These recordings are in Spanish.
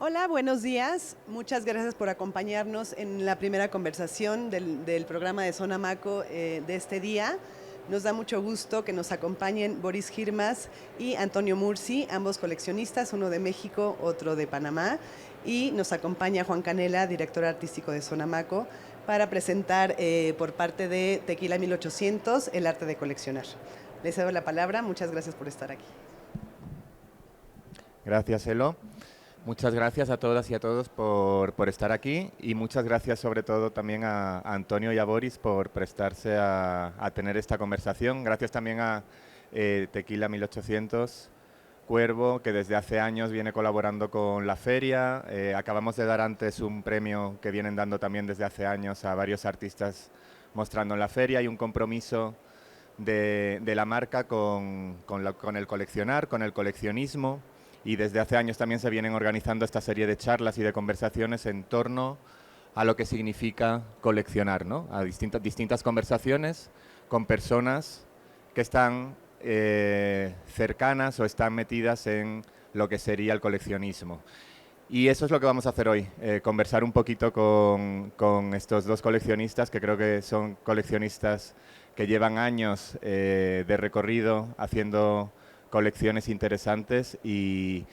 Hola, buenos días. Muchas gracias por acompañarnos en la primera conversación del programa de Zona Maco de este día. Nos da mucho gusto que nos acompañen Boris Girmas y Antonio Mursi, ambos coleccionistas, uno de México, otro de Panamá. Y nos acompaña Juan Canela, director artístico de Zona Maco, para presentar por parte de Tequila 1800 el arte de coleccionar. Les cedo la palabra. Muchas gracias por estar aquí. Gracias, Elo. Muchas gracias a todas y a todos por estar aquí y muchas gracias sobre todo también a Antonio y a Boris por prestarse a tener esta conversación. Gracias también a Tequila 1800, Cuervo, que desde hace años viene colaborando con la feria. Acabamos de dar antes un premio que vienen dando también desde hace años a varios artistas mostrando en la feria y un compromiso de la marca con el coleccionar, con el coleccionismo. Y desde hace años también se vienen organizando esta serie de charlas y de conversaciones en torno a lo que significa coleccionar, ¿no? A distintas conversaciones con personas que están cercanas o están metidas en lo que sería el coleccionismo. Y eso es lo que vamos a hacer hoy, conversar un poquito con estos dos coleccionistas, que creo que son coleccionistas que llevan años de recorrido haciendo colecciones interesantes y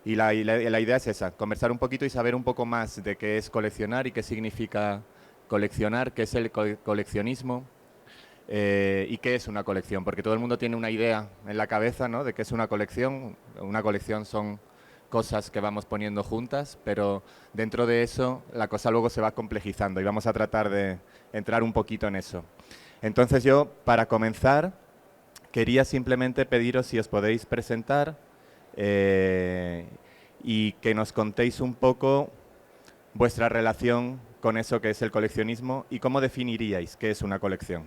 la idea es esa, conversar un poquito y saber un poco más de qué es coleccionar y qué significa coleccionar, qué es el coleccionismo y qué es una colección, porque todo el mundo tiene una idea en la cabeza, ¿no?, de qué es una colección. Una colección son cosas que vamos poniendo juntas, pero dentro de eso la cosa luego se va complejizando y vamos a tratar de entrar un poquito en eso. Entonces yo, para comenzar, quería simplemente pediros si os podéis presentar y que nos contéis un poco vuestra relación con eso que es el coleccionismo y cómo definiríais qué es una colección.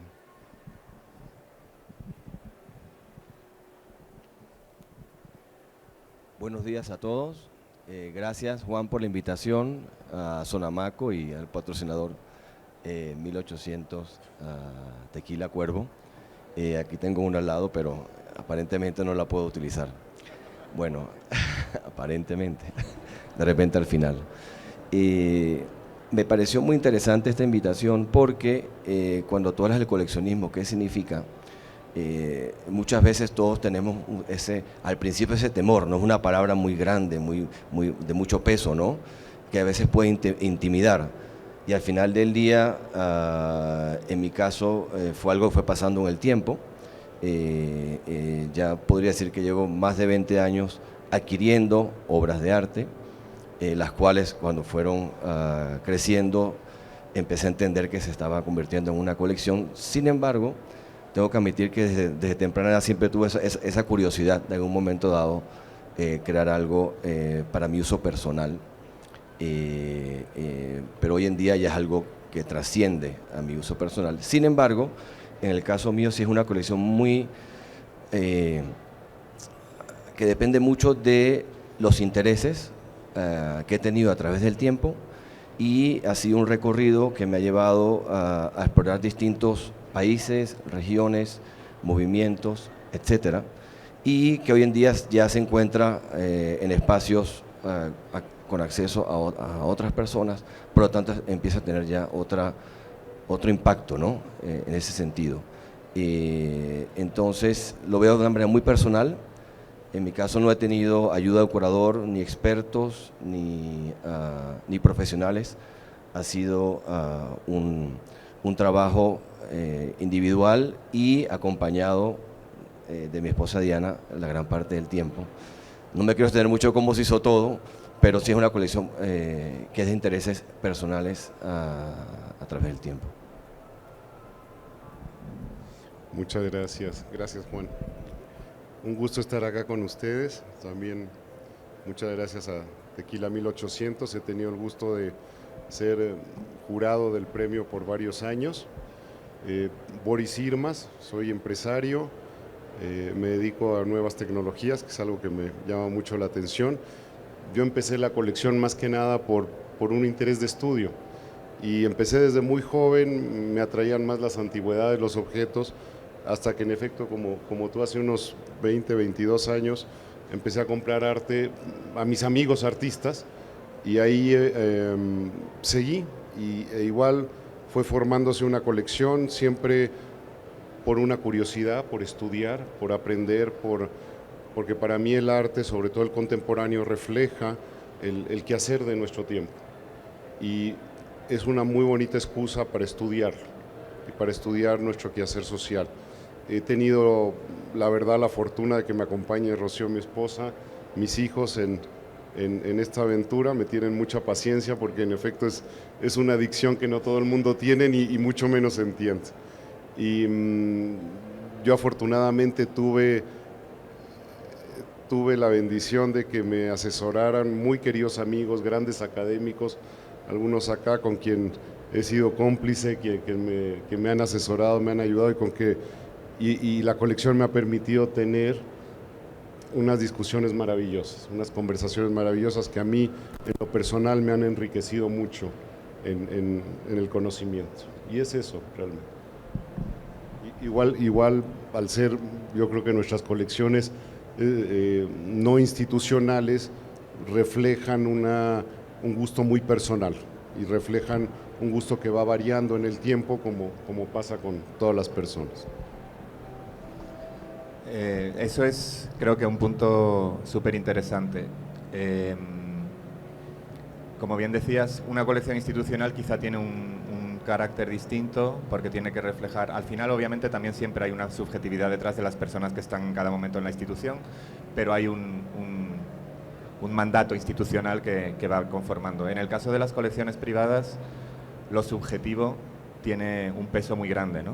Buenos días a todos. Gracias, Juan, por la invitación a Sonamaco y al patrocinador 1800 Tequila Cuervo. Aquí tengo uno al lado, pero aparentemente no la puedo utilizar. Bueno, aparentemente, de repente al final. Me pareció muy interesante esta invitación porque cuando tú hablas del coleccionismo, ¿qué significa? Muchas veces todos tenemos al principio ese temor, no es una palabra muy grande, de mucho peso, ¿no?, que a veces puede intimidar. Y al final del día, en mi caso, fue algo que fue pasando en el tiempo. Ya podría decir que llevo más de 20 años adquiriendo obras de arte, las cuales cuando fueron creciendo empecé a entender que se estaba convirtiendo en una colección. Sin embargo, tengo que admitir que desde temprana edad siempre tuve esa curiosidad de en un momento dado crear algo para mi uso personal, pero hoy en día ya es algo que trasciende a mi uso personal. Sin embargo, en el caso mío sí es una colección muy que depende mucho de los intereses que he tenido a través del tiempo, y ha sido un recorrido que me ha llevado a explorar distintos países, regiones, movimientos, etcétera, y que hoy en día ya se encuentra en espacios con acceso a otras personas, por lo tanto empieza a tener ya otro impacto, ¿no?, en ese sentido. Entonces lo veo de una manera muy personal. En mi caso no he tenido ayuda de curador, ni expertos, ni profesionales. Ha sido un trabajo individual y acompañado de mi esposa Diana la gran parte del tiempo. No me quiero extender mucho cómo se hizo todo, pero sí es una colección que es de intereses personales a través del tiempo. Muchas gracias. Gracias, Juan. Un gusto estar acá con ustedes. También muchas gracias a Tequila 1800. He tenido el gusto de ser jurado del premio por varios años. Boris Girmas, soy empresario, me dedico a nuevas tecnologías, que es algo que me llama mucho la atención. Yo empecé la colección más que nada por un interés de estudio y empecé desde muy joven. Me atraían más las antigüedades, los objetos, hasta que en efecto, como tú, hace unos 20, 22 años, empecé a comprar arte a mis amigos artistas, Y ahí seguí, e igual fue formándose una colección, siempre por una curiosidad, por estudiar, por aprender, porque para mí el arte, sobre todo el contemporáneo, refleja el quehacer de nuestro tiempo. Y es una muy bonita excusa para estudiarlo y para estudiar nuestro quehacer social. He tenido, la verdad, la fortuna de que me acompañe Rocío, mi esposa, mis hijos en esta aventura. Me tienen mucha paciencia porque en efecto es una adicción que no todo el mundo tiene y mucho menos entiende. Y yo afortunadamente tuve la bendición de que me asesoraran muy queridos amigos, grandes académicos, algunos acá con quien he sido cómplice, que me han asesorado, me han ayudado y la colección me ha permitido tener unas discusiones maravillosas, unas conversaciones maravillosas que a mí en lo personal me han enriquecido mucho en el conocimiento. Y es eso realmente. Igual al ser, yo creo que nuestras colecciones no institucionales reflejan un gusto muy personal y reflejan un gusto que va variando en el tiempo como pasa con todas las personas. Eso es, creo que un punto súper interesante. Como bien decías, una colección institucional quizá tiene un carácter distinto porque tiene que reflejar, al final obviamente también siempre hay una subjetividad detrás de las personas que están en cada momento en la institución, pero hay un mandato institucional que va conformando. En el caso de las colecciones privadas, lo subjetivo tiene un peso muy grande, ¿no?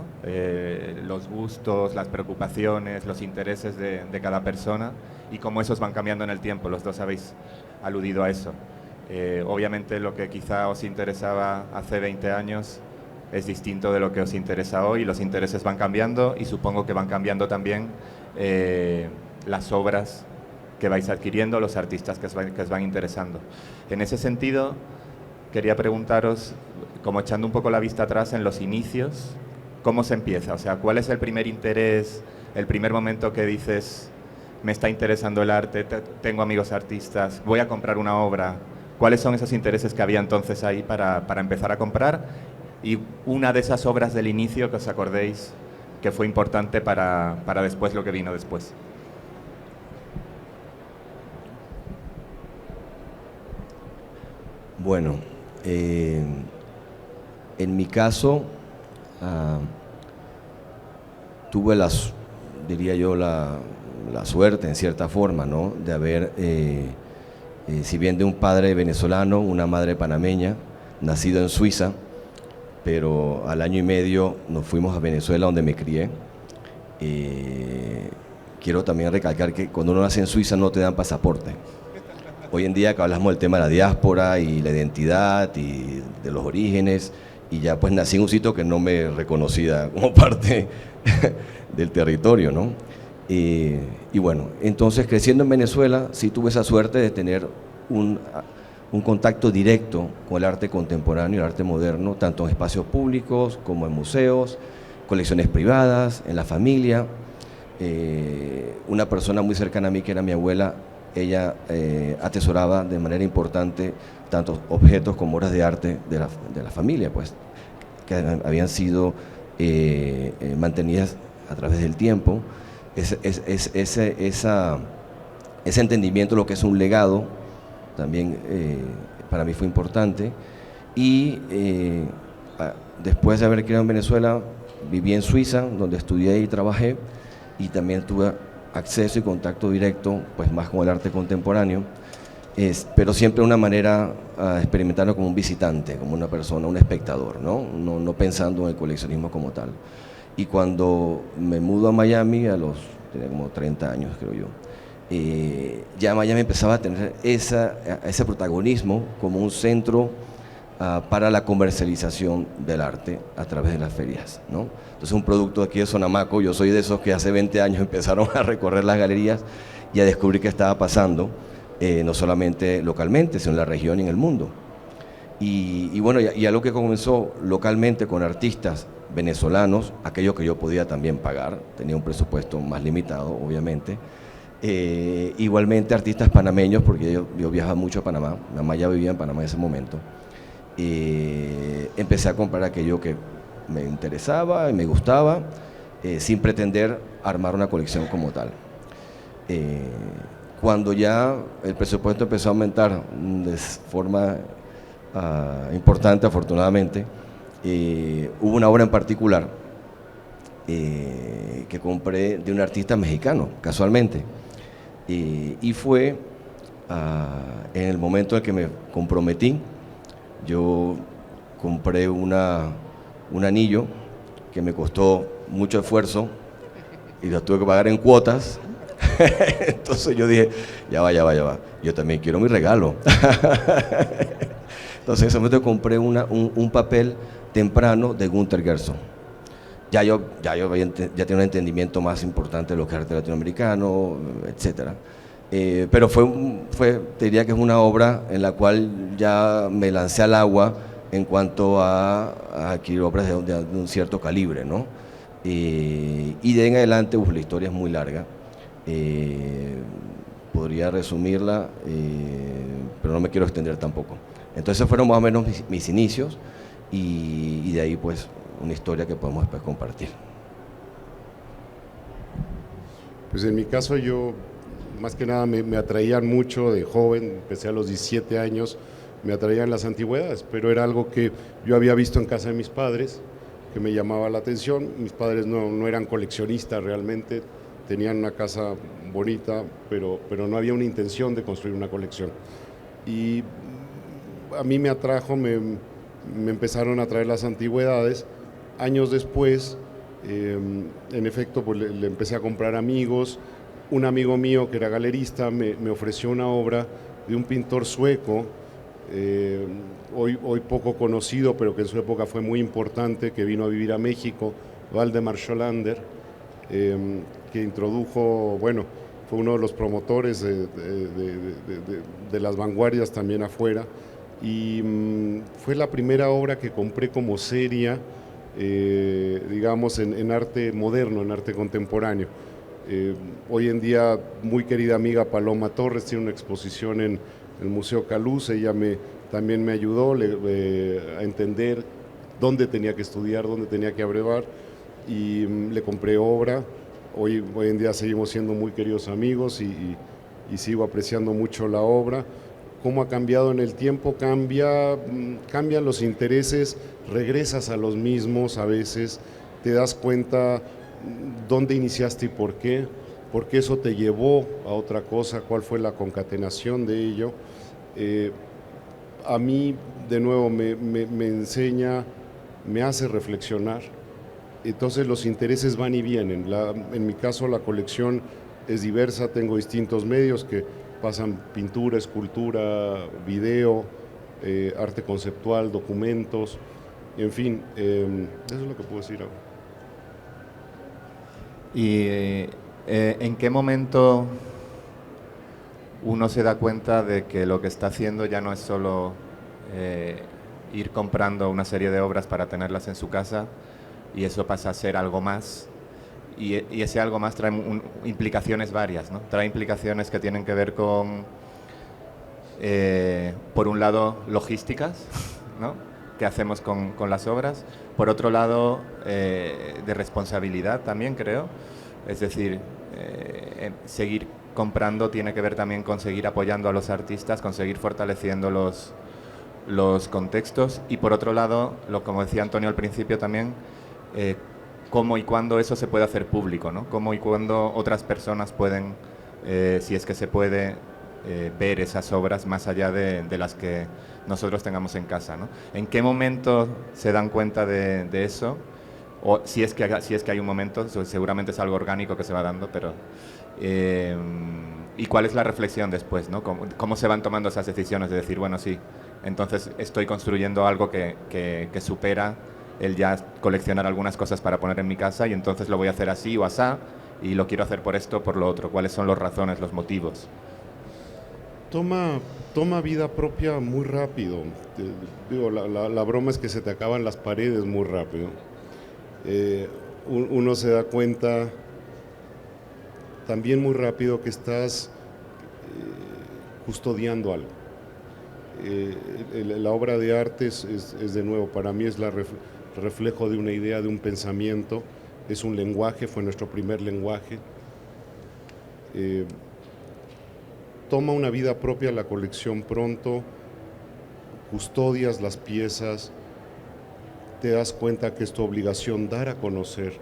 Los gustos, las preocupaciones, los intereses de cada persona y cómo esos van cambiando en el tiempo. Los dos habéis aludido a eso. Obviamente lo que quizá os interesaba hace 20 años es distinto de lo que os interesa hoy. Los intereses van cambiando y supongo que van cambiando también las obras que vais adquiriendo, los artistas que os van interesando. En ese sentido, quería preguntaros, como echando un poco la vista atrás en los inicios, ¿cómo se empieza? O sea, ¿cuál es el primer interés, el primer momento que dices, me está interesando el arte, tengo amigos artistas, voy a comprar una obra? ¿Cuáles son esos intereses que había entonces ahí para empezar a comprar? Y una de esas obras del inicio que os acordéis que fue importante para después lo que vino después. Bueno, en mi caso, tuve diría yo, la suerte, en cierta forma, ¿no?, de haber, si bien de un padre venezolano, una madre panameña, nacido en Suiza, pero al año y medio nos fuimos a Venezuela, donde me crié. Quiero también recalcar que cuando uno nace en Suiza no te dan pasaporte. Hoy en día que hablamos del tema de la diáspora y la identidad y de los orígenes, y ya pues nací en un sitio que no me reconocía como parte del territorio, ¿no? Y bueno, entonces creciendo en Venezuela sí tuve esa suerte de tener un contacto directo con el arte contemporáneo y el arte moderno, tanto en espacios públicos como en museos, colecciones privadas, en la familia. Una persona muy cercana a mí, que era mi abuela, ella atesoraba de manera importante tanto objetos como obras de arte de la familia, pues, que habían sido mantenidas a través del tiempo. Ese entendimiento de lo que es un legado también para mí fue importante. Y después de haber criado en Venezuela, viví en Suiza, donde estudié y trabajé, y también tuve acceso y contacto directo, pues más con el arte contemporáneo, pero siempre de una manera experimentarlo como un visitante, como una persona, un espectador, no pensando en el coleccionismo como tal. Y cuando me mudo a Miami, tenía como 30 años, creo yo, ya Miami empezaba a tener ese protagonismo como un centro para la comercialización del arte a través de las ferias, ¿no? Entonces, un producto aquí de Sonamaco, yo soy de esos que hace 20 años empezaron a recorrer las galerías y a descubrir qué estaba pasando, no solamente localmente, sino en la región y en el mundo. Y bueno, y algo que comenzó localmente con artistas venezolanos, aquello que yo podía también pagar, tenía un presupuesto más limitado, obviamente, Igualmente artistas panameños, porque yo viajaba mucho a Panamá, mi mamá ya vivía en Panamá en ese momento. Empecé a comprar aquello que me interesaba y me gustaba, sin pretender armar una colección como tal. Cuando ya el presupuesto empezó a aumentar de forma importante, afortunadamente, hubo una obra en particular que compré de un artista mexicano, casualmente, y fue en el momento en que me comprometí. Yo compré un anillo que me costó mucho esfuerzo y lo tuve que pagar en cuotas. Entonces yo dije, ya va, yo también quiero mi regalo. Entonces en ese momento compré un papel temprano de Günter Gerson. Ya tenía un entendimiento más importante de lo que es arte latinoamericano, etcétera. Pero te diría que es una obra en la cual ya me lancé al agua en cuanto a adquirir obras de un cierto calibre, ¿no? Y de ahí en adelante, la historia es muy larga. Podría resumirla, pero no me quiero extender tampoco. Entonces fueron más o menos mis inicios y de ahí pues una historia que podemos después compartir. Pues en mi caso yo más que nada me atraían mucho de joven, empecé a los 17 años, me atraían las antigüedades, pero era algo que yo había visto en casa de mis padres, que me llamaba la atención. Mis padres no eran coleccionistas realmente, tenían una casa bonita, pero no había una intención de construir una colección. Y a mí me atrajo, me empezaron a atraer las antigüedades. Años después, en efecto, pues le empecé a comprar amigos. Un amigo mío que era galerista me ofreció una obra de un pintor sueco, hoy poco conocido, pero que en su época fue muy importante, que vino a vivir a México, Valdemar Scholander, que introdujo, bueno, fue uno de los promotores de las vanguardias también afuera, y fue la primera obra que compré como seria, digamos, en arte moderno, en arte contemporáneo. Hoy en día, muy querida amiga Paloma Torres tiene una exposición en el Museo Caluz. Ella también me ayudó a entender dónde tenía que estudiar, dónde tenía que abrevar, y le compré obra. Hoy en día seguimos siendo muy queridos amigos y sigo apreciando mucho la obra. ¿Cómo ha cambiado en el tiempo? Cambian los intereses, regresas a los mismos a veces, te das cuenta dónde iniciaste y por qué eso te llevó a otra cosa, cuál fue la concatenación de ello. A mí, de nuevo, me enseña, me hace reflexionar. Entonces los intereses van y vienen. En mi caso la colección es diversa, tengo distintos medios que pasan pintura, escultura, video, arte conceptual, documentos, en fin, eso es lo que puedo decir ahora. ¿Y en qué momento uno se da cuenta de que lo que está haciendo ya no es solo ir comprando una serie de obras para tenerlas en su casa, y eso pasa a ser algo más, y ese algo más trae implicaciones varias, ¿no? Trae implicaciones que tienen que ver con, por un lado, logísticas, ¿no?, que hacemos con las obras, por otro lado, de responsabilidad también, creo. Es decir, seguir comprando tiene que ver también con seguir apoyando a los artistas, con seguir fortaleciendo los contextos, y por otro lado, como decía Antonio al principio también, cómo y cuándo eso se puede hacer público, ¿no? Cómo y cuándo otras personas pueden, si es que se puede, ver esas obras más allá de las que nosotros tengamos en casa, ¿no? ¿En qué momento se dan cuenta de eso? O si es que hay un momento, seguramente es algo orgánico que se va dando, pero ¿y cuál es la reflexión después, ¿no? ¿Cómo se van tomando esas decisiones de decir, bueno, sí, entonces estoy construyendo algo que supera el ya coleccionar algunas cosas para poner en mi casa, y entonces lo voy a hacer así o asá, y lo quiero hacer por esto o por lo otro? ¿Cuáles son las razones, los motivos? Toma vida propia muy rápido. Digo, la broma es que se te acaban las paredes muy rápido. Uno se da cuenta también muy rápido que estás custodiando algo. La obra de arte es de nuevo, para mí es reflejo de una idea, de un pensamiento, es un lenguaje, fue nuestro primer lenguaje. Toma una vida propia la colección pronto, custodias las piezas, te das cuenta que es tu obligación dar a conocer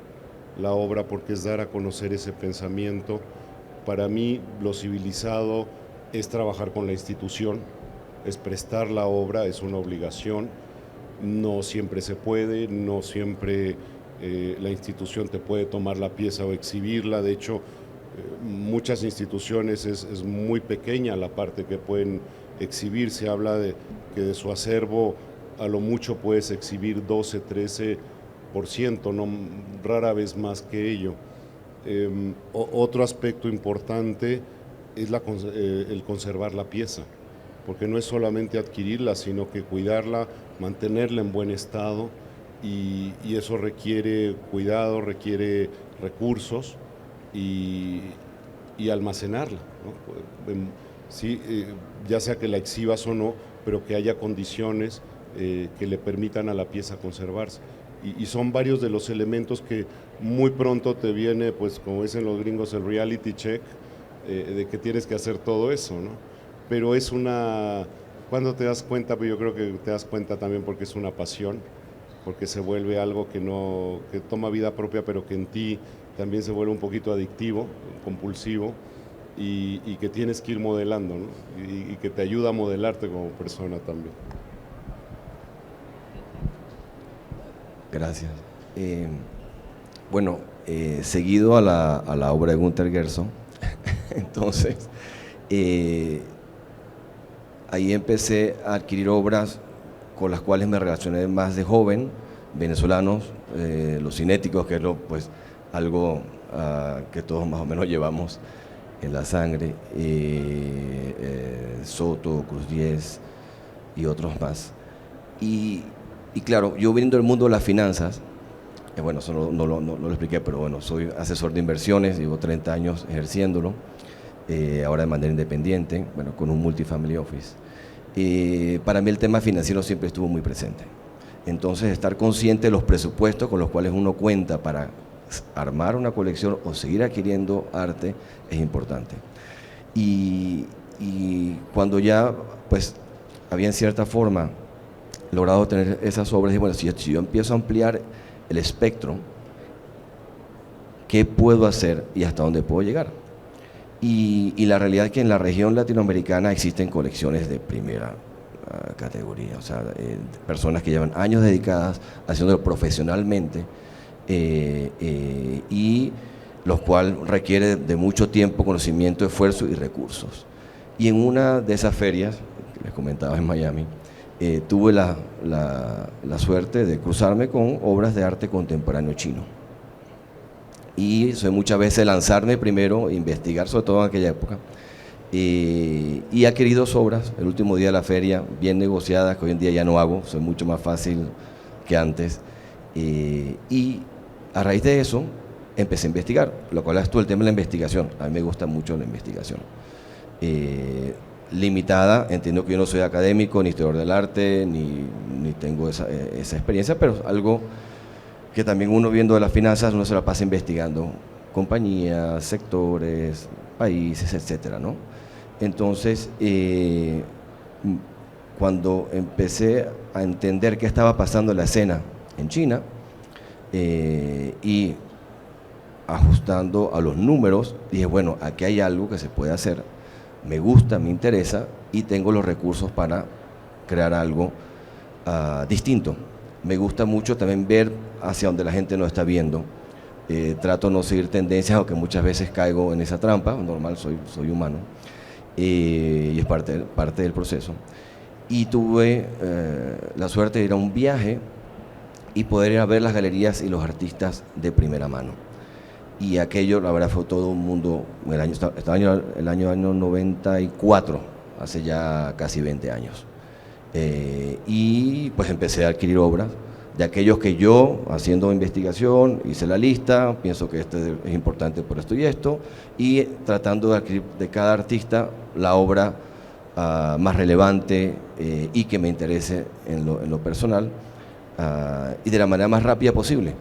la obra porque es dar a conocer ese pensamiento. Para mí lo civilizado es trabajar con la institución, es prestar la obra, es una obligación, no siempre se puede, no siempre la institución te puede tomar la pieza o exhibirla, de hecho muchas instituciones es muy pequeña la parte que pueden exhibir, se habla de que de su acervo a lo mucho puedes exhibir 12, 13%, no, rara vez más que ello. Otro aspecto importante es el conservar la pieza, porque no es solamente adquirirla, sino que cuidarla, mantenerla en buen estado, y eso requiere cuidado, requiere recursos y almacenarla, ¿no? Sí, ya sea que la exhibas o no, pero que haya condiciones que le permitan a la pieza conservarse. Y son varios de los elementos que muy pronto te viene, pues como dicen los gringos, el reality check, de que tienes que hacer todo eso, ¿no? Pero es cuando te das cuenta, pues yo creo que te das cuenta también porque es una pasión, porque se vuelve algo que toma vida propia, pero que en ti también se vuelve un poquito adictivo, compulsivo, y que tienes que ir modelando, ¿no? Y que te ayuda a modelarte como persona también. Gracias. Bueno, seguido a la obra de Günter Gerson, entonces ahí empecé a adquirir obras con las cuales me relacioné más de joven, venezolanos, los cinéticos, que es pues, algo que todos más o menos llevamos en la sangre, Soto, Cruz Diez y otros más. Y claro, yo viniendo del mundo de las finanzas, bueno, eso no lo expliqué, pero bueno, soy asesor de inversiones, llevo 30 años ejerciéndolo, ahora de manera independiente, bueno, con un multifamily office. Para mí el tema financiero siempre estuvo muy presente. Entonces, estar consciente de los presupuestos con los cuales uno cuenta para armar una colección o seguir adquiriendo arte es importante. Y cuando ya, pues, había en cierta forma logrado tener esas obras, y bueno, si yo empiezo a ampliar el espectro, ¿qué puedo hacer y hasta dónde puedo llegar? Y la realidad es que en la región latinoamericana existen colecciones de primera categoría, o sea, personas que llevan años dedicadas haciéndolo profesionalmente, y lo cual requiere de mucho tiempo, conocimiento, esfuerzo y recursos. Y en una de esas ferias, que les comentaba en Miami, tuve la suerte de cruzarme con obras de arte contemporáneo chino. Y soy muchas veces lanzarme primero, investigar, sobre todo en aquella época, y adquirí 2 obras, el último día de la feria, bien negociadas, que hoy en día ya no hago, soy mucho más fácil que antes, y a raíz de eso empecé a investigar, lo cual es todo el tema de la investigación. A mí me gusta mucho la investigación. Limitada, entiendo que yo no soy académico, ni historiador del arte, ni tengo esa experiencia, pero algo que también uno viendo de las finanzas, uno se la pasa investigando compañías, sectores, países, etcétera, ¿no? Entonces, cuando empecé a entender qué estaba pasando en la escena en China, y ajustando a los números, dije, bueno, aquí hay algo que se puede hacer, me gusta, me interesa y tengo los recursos para crear algo distinto. Me gusta mucho también ver hacia donde la gente no está viendo. Trato de no seguir tendencias, aunque muchas veces caigo en esa trampa, normal, soy humano, y es parte del proceso. Y tuve la suerte de ir a un viaje y poder ir a ver las galerías y los artistas de primera mano. Y aquello, la verdad, fue todo un mundo. El año 94, hace ya casi 20 años. Y pues empecé a adquirir obras de aquellos que yo, haciendo investigación, hice la lista, pienso que este es importante por esto y esto, y tratando de adquirir de cada artista la obra más relevante y que me interese en lo personal, y de la manera más rápida posible,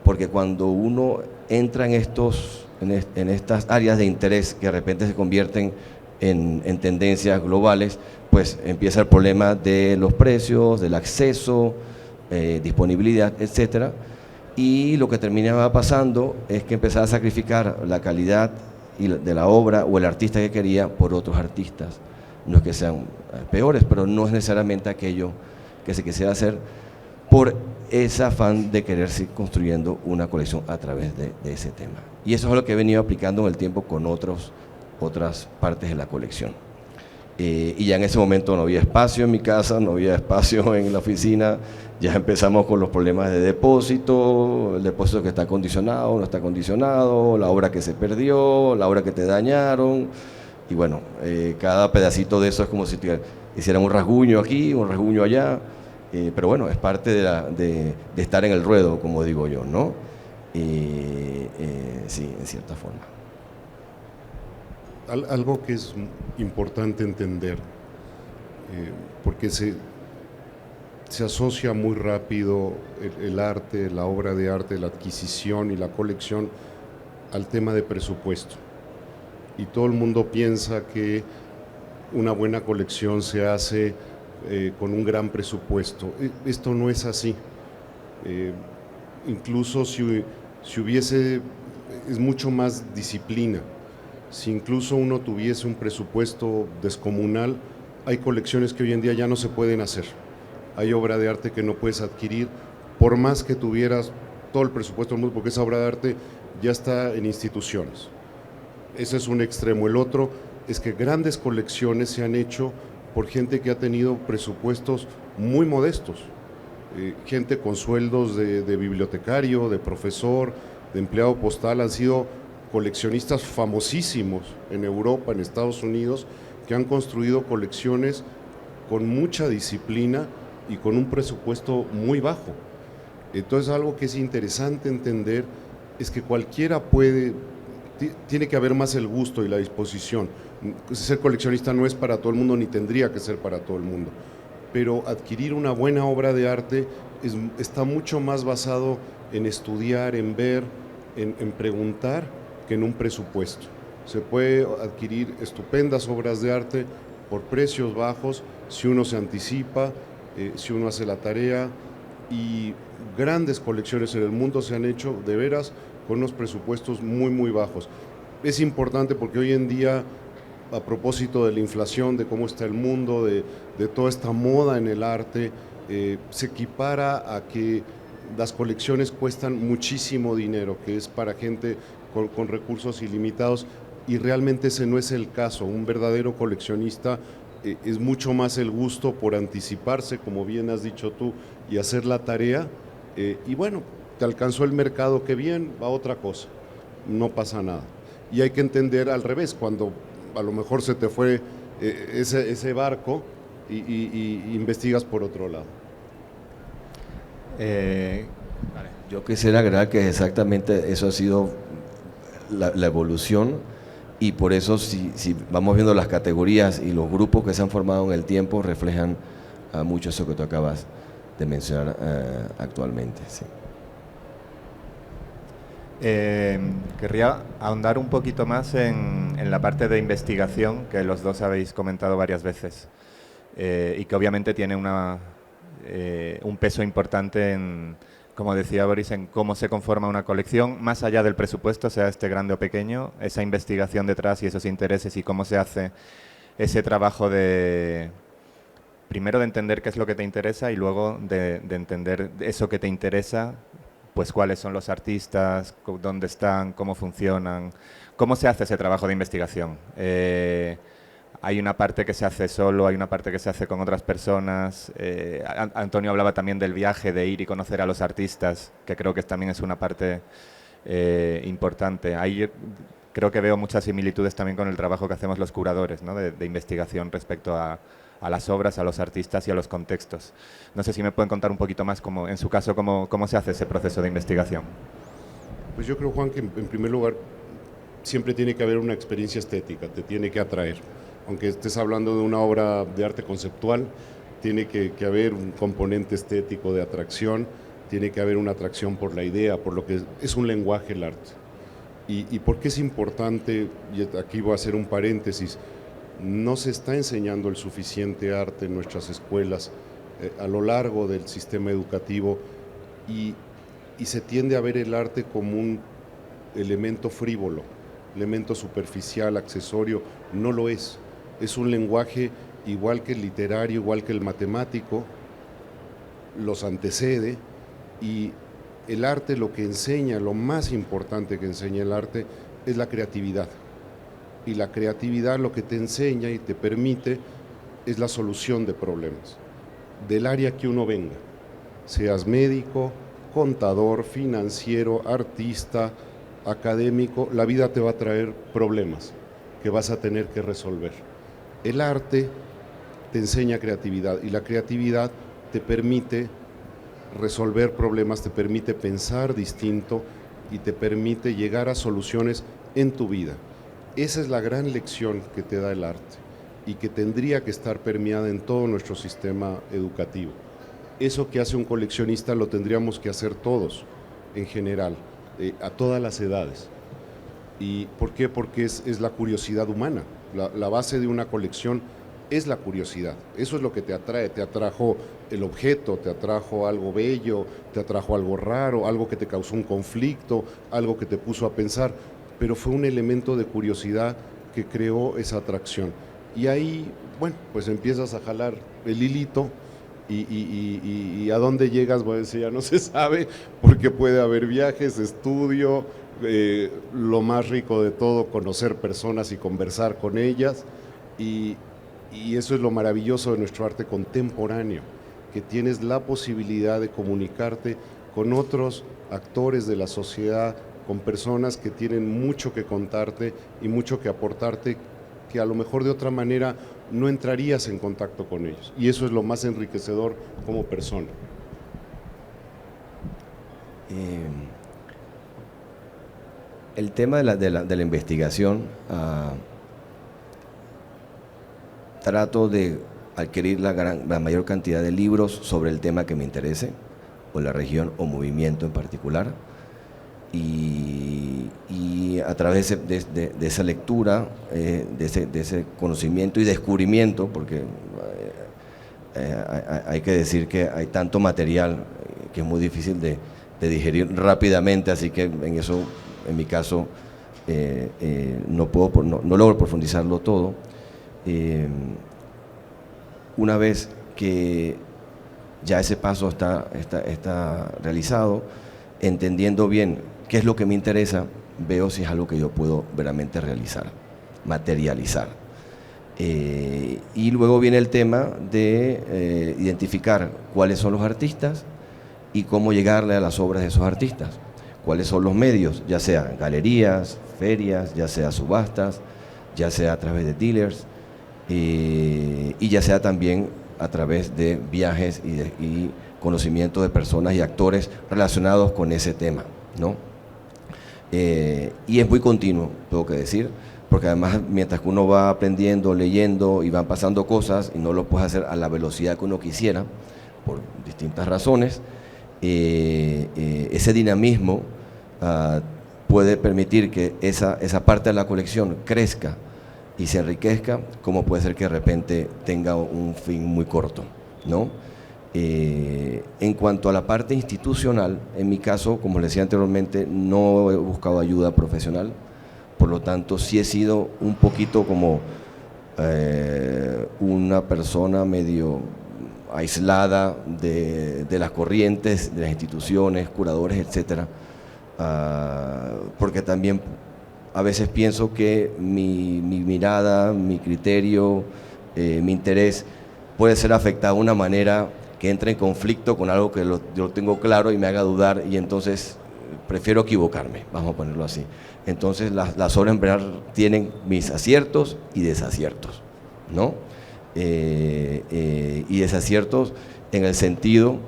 porque cuando uno entra en estas áreas de interés que de repente se convierten en tendencias globales, pues empieza el problema de los precios, del acceso, disponibilidad, etcétera, y lo que terminaba pasando es que empezaba a sacrificar la calidad de la obra o el artista que quería por otros artistas. No es que sean peores, pero no es necesariamente aquello que se quisiera hacer por ese afán de querer seguir construyendo una colección a través de ese tema. Y eso es lo que he venido aplicando en el tiempo con otras partes de la colección. Y ya en ese momento no había espacio en mi casa, no había espacio en la oficina, ya empezamos con los problemas de depósito, el depósito que está acondicionado, no está acondicionado, la obra que se perdió, la obra que te dañaron, y bueno, cada pedacito de eso es como si hicieran un rasguño aquí, un rasguño allá, pero bueno, es parte de estar en el ruedo, como digo yo, ¿no? Sí, en cierta forma. Algo que es importante entender, porque se asocia muy rápido el arte, la obra de arte, la adquisición y la colección al tema de presupuesto. Y todo el mundo piensa que una buena colección se hace con un gran presupuesto. Esto no es así. Incluso si hubiese, es mucho más disciplina. Si incluso uno tuviese un presupuesto descomunal, hay colecciones que hoy en día ya no se pueden hacer. Hay obra de arte que no puedes adquirir, por más que tuvieras todo el presupuesto del mundo, porque esa obra de arte ya está en instituciones. Ese es un extremo. El otro es que grandes colecciones se han hecho por gente que ha tenido presupuestos muy modestos. Gente con sueldos de bibliotecario, de profesor, de empleado postal, han sido coleccionistas famosísimos en Europa, en Estados Unidos, que han construido colecciones con mucha disciplina y con un presupuesto muy bajo. Entonces, algo que es interesante entender es que cualquiera tiene que haber más el gusto y la disposición. Ser coleccionista no es para todo el mundo, ni tendría que ser para todo el mundo, pero adquirir una buena obra de arte está mucho más basado en estudiar, en ver, en preguntar, que en un presupuesto. Se puede adquirir estupendas obras de arte por precios bajos si uno se anticipa, si uno hace la tarea, y grandes colecciones en el mundo se han hecho de veras con unos presupuestos muy muy bajos. Es importante porque hoy en día, a propósito de la inflación, de cómo está el mundo, de toda esta moda en el arte, se equipara a que las colecciones cuestan muchísimo dinero, que es para gente con recursos ilimitados, y realmente ese no es el caso. Un verdadero coleccionista es mucho más el gusto por anticiparse, como bien has dicho tú, y hacer la tarea, y bueno, te alcanzó el mercado, que bien, va otra cosa, no pasa nada. Y hay que entender al revés, cuando a lo mejor se te fue ese barco y investigas por otro lado. Yo quisiera agregar que exactamente eso ha sido la evolución, y por eso si vamos viendo las categorías y los grupos que se han formado en el tiempo, reflejan mucho eso que tú acabas de mencionar actualmente. Sí. Querría ahondar un poquito más en la parte de investigación que los dos habéis comentado varias veces, y que obviamente tiene un peso importante en, como decía Boris, en cómo se conforma una colección, más allá del presupuesto, sea este grande o pequeño, esa investigación detrás y esos intereses, y cómo se hace ese trabajo primero de entender qué es lo que te interesa, y luego de entender eso que te interesa, pues cuáles son los artistas, dónde están, cómo funcionan, cómo se hace ese trabajo de investigación. Hay una parte que se hace solo, hay una parte que se hace con otras personas. Antonio hablaba también del viaje, de ir y conocer a los artistas, que creo que también es una parte importante. creo que veo muchas similitudes también con el trabajo que hacemos los curadores, ¿no? de investigación respecto a las obras, a los artistas y a los contextos. No sé si me pueden contar un poquito más, como, en su caso, cómo se hace ese proceso de investigación. Pues yo creo, Juan, que en primer lugar siempre tiene que haber una experiencia estética, te tiene que atraer. Aunque estés hablando de una obra de arte conceptual, tiene que haber un componente estético de atracción, tiene que haber una atracción por la idea, por lo que es un lenguaje el arte. ¿Y por qué es importante? Y aquí voy a hacer un paréntesis. No se está enseñando el suficiente arte en nuestras escuelas a lo largo del sistema educativo y se tiende a ver el arte como un elemento frívolo, elemento superficial, accesorio. No lo es. Es un lenguaje igual que el literario, igual que el matemático, los antecede, y el arte lo que enseña, lo más importante que enseña el arte es la creatividad. Y la creatividad lo que te enseña y te permite es la solución de problemas, del área que uno venga, seas médico, contador, financiero, artista, académico, la vida te va a traer problemas que vas a tener que resolver. El arte te enseña creatividad y la creatividad te permite resolver problemas, te permite pensar distinto y te permite llegar a soluciones en tu vida. Esa es la gran lección que te da el arte y que tendría que estar permeada en todo nuestro sistema educativo. Eso que hace un coleccionista lo tendríamos que hacer todos, en general, a todas las edades. ¿Y por qué? Porque es la curiosidad humana. La base de una colección es la curiosidad. Eso es lo que te atrae. Te atrajo el objeto, te atrajo algo bello, te atrajo algo raro, algo que te causó un conflicto, algo que te puso a pensar, pero fue un elemento de curiosidad que creó esa atracción. Y ahí, bueno, pues empiezas a jalar el hilito y a dónde llegas, bueno, ya no se sabe, porque puede haber viajes, estudio, lo más rico de todo, conocer personas y conversar con ellas, y eso es lo maravilloso de nuestro arte contemporáneo, que tienes la posibilidad de comunicarte con otros actores de la sociedad, con personas que tienen mucho que contarte y mucho que aportarte, que a lo mejor de otra manera no entrarías en contacto con ellos. Y eso es lo más enriquecedor como persona. El tema de la investigación, trato de adquirir la mayor cantidad de libros sobre el tema que me interese, o la región o movimiento en particular, y a través de esa lectura, de ese conocimiento y descubrimiento, porque hay que decir que hay tanto material que es muy difícil de digerir rápidamente, así que en eso, en mi caso, no logro profundizarlo todo. Una vez que ya ese paso está realizado, entendiendo bien qué es lo que me interesa, veo si es algo que yo puedo verdaderamente realizar, materializar. Y luego viene el tema de identificar cuáles son los artistas y cómo llegarle a las obras de esos artistas, cuáles son los medios, ya sea galerías, ferias, ya sea subastas, ya sea a través de dealers, y ya sea también a través de viajes y conocimiento de personas y actores relacionados con ese tema, ¿no? Y es muy continuo, tengo que decir, porque además mientras que uno va aprendiendo, leyendo y van pasando cosas y no lo puedes hacer a la velocidad que uno quisiera, por distintas razones, ese dinamismo puede permitir que esa parte de la colección crezca y se enriquezca, como puede ser que de repente tenga un fin muy corto, ¿no? En cuanto a la parte institucional, en mi caso, como les decía anteriormente, no he buscado ayuda profesional, por lo tanto sí he sido un poquito como una persona medio aislada de las corrientes, de las instituciones, curadores, etcétera, porque también a veces pienso que mi mirada, mi criterio, mi interés puede ser afectado de una manera que entre en conflicto con algo que yo tengo claro y me haga dudar, y entonces prefiero equivocarme, vamos a ponerlo así. Entonces las obras en verdad tienen mis aciertos y desaciertos, ¿no? Y desaciertos en el sentido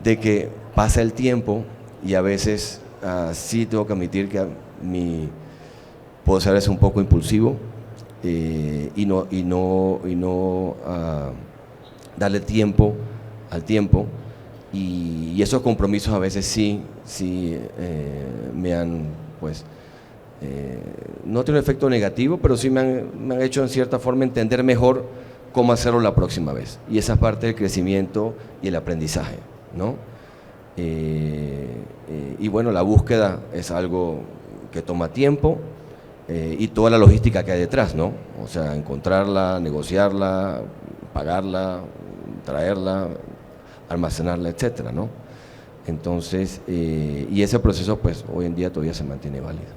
de que pasa el tiempo y a veces sí tengo que admitir que puedo ser a veces un poco impulsivo y no darle tiempo al tiempo, y esos compromisos a veces sí me han, pues, no tiene un efecto negativo, pero sí me han hecho en cierta forma entender mejor cómo hacerlo la próxima vez, y esa es parte del crecimiento y el aprendizaje, ¿no? Y bueno, la búsqueda es algo que toma tiempo, y toda la logística que hay detrás, ¿no? O sea, encontrarla, negociarla, pagarla, traerla, almacenarla, etcétera, ¿no? Entonces, y ese proceso, pues, hoy en día todavía se mantiene válido.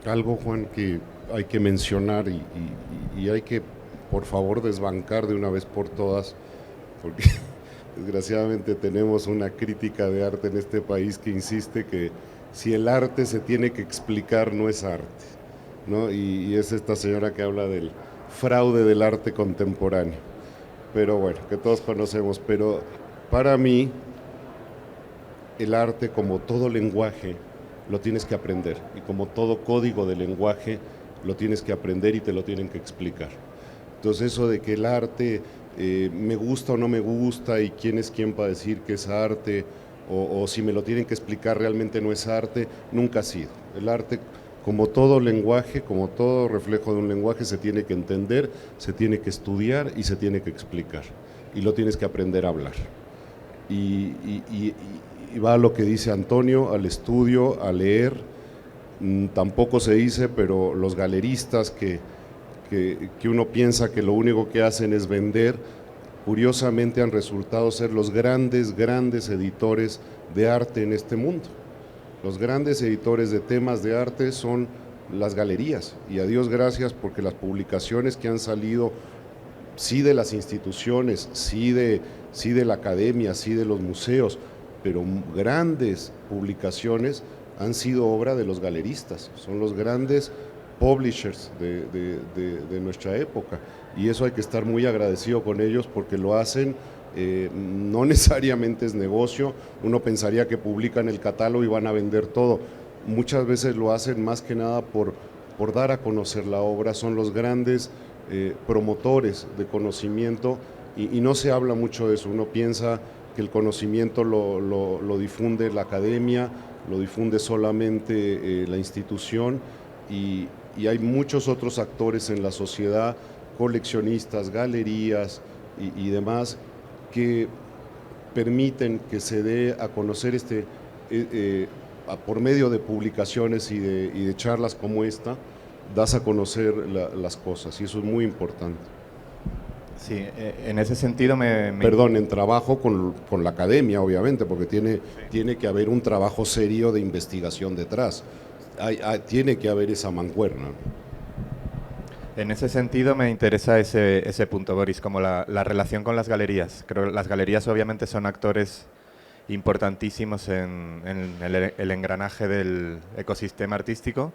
Algo, Juan, que hay que mencionar y hay que, por favor, desbancar de una vez por todas, porque desgraciadamente tenemos una crítica de arte en este país que insiste que si el arte se tiene que explicar, no es arte, ¿no? Y es esta señora que habla del fraude del arte contemporáneo, pero bueno, que todos conocemos. Pero para mí, el arte, como todo lenguaje, lo tienes que aprender, y como todo código de lenguaje, lo tienes que aprender y te lo tienen que explicar. Entonces, eso de que el arte me gusta o no me gusta, y quién es quién para decir que es arte, o si me lo tienen que explicar realmente no es arte, nunca ha sido. El arte, como todo lenguaje, como todo reflejo de un lenguaje, se tiene que entender, se tiene que estudiar y se tiene que explicar, y lo tienes que aprender a hablar. Y va a lo que dice Antonio, al estudio, a leer. Tampoco se dice, pero los galeristas que uno piensa que lo único que hacen es vender, curiosamente han resultado ser los grandes editores de arte en este mundo. Los grandes editores de temas de arte son las galerías, y a Dios gracias, porque las publicaciones que han salido, sí de las instituciones, sí de la academia, sí de los museos, pero grandes publicaciones han sido obra de los galeristas, son los grandes publishers de nuestra época, y eso hay que estar muy agradecido con ellos, porque lo hacen, no necesariamente es negocio. Uno pensaría que publican el catálogo y van a vender todo, muchas veces lo hacen más que nada por dar a conocer la obra. Son los grandes promotores de conocimiento, y no se habla mucho de eso. Uno piensa que el conocimiento lo difunde la academia, lo difunde solamente la institución, y hay muchos otros actores en la sociedad, coleccionistas, galerías y demás, que permiten que se dé a conocer por medio de publicaciones y de charlas como esta, das a conocer las cosas, y eso es muy importante. Sí, en ese sentido Perdón, en trabajo con la academia, obviamente, porque tiene que haber un trabajo serio de investigación detrás. Tiene que haber esa mancuerna. En ese sentido me interesa ese punto, Boris, como la relación con las galerías. Creo que las galerías obviamente son actores importantísimos en el engranaje del ecosistema artístico.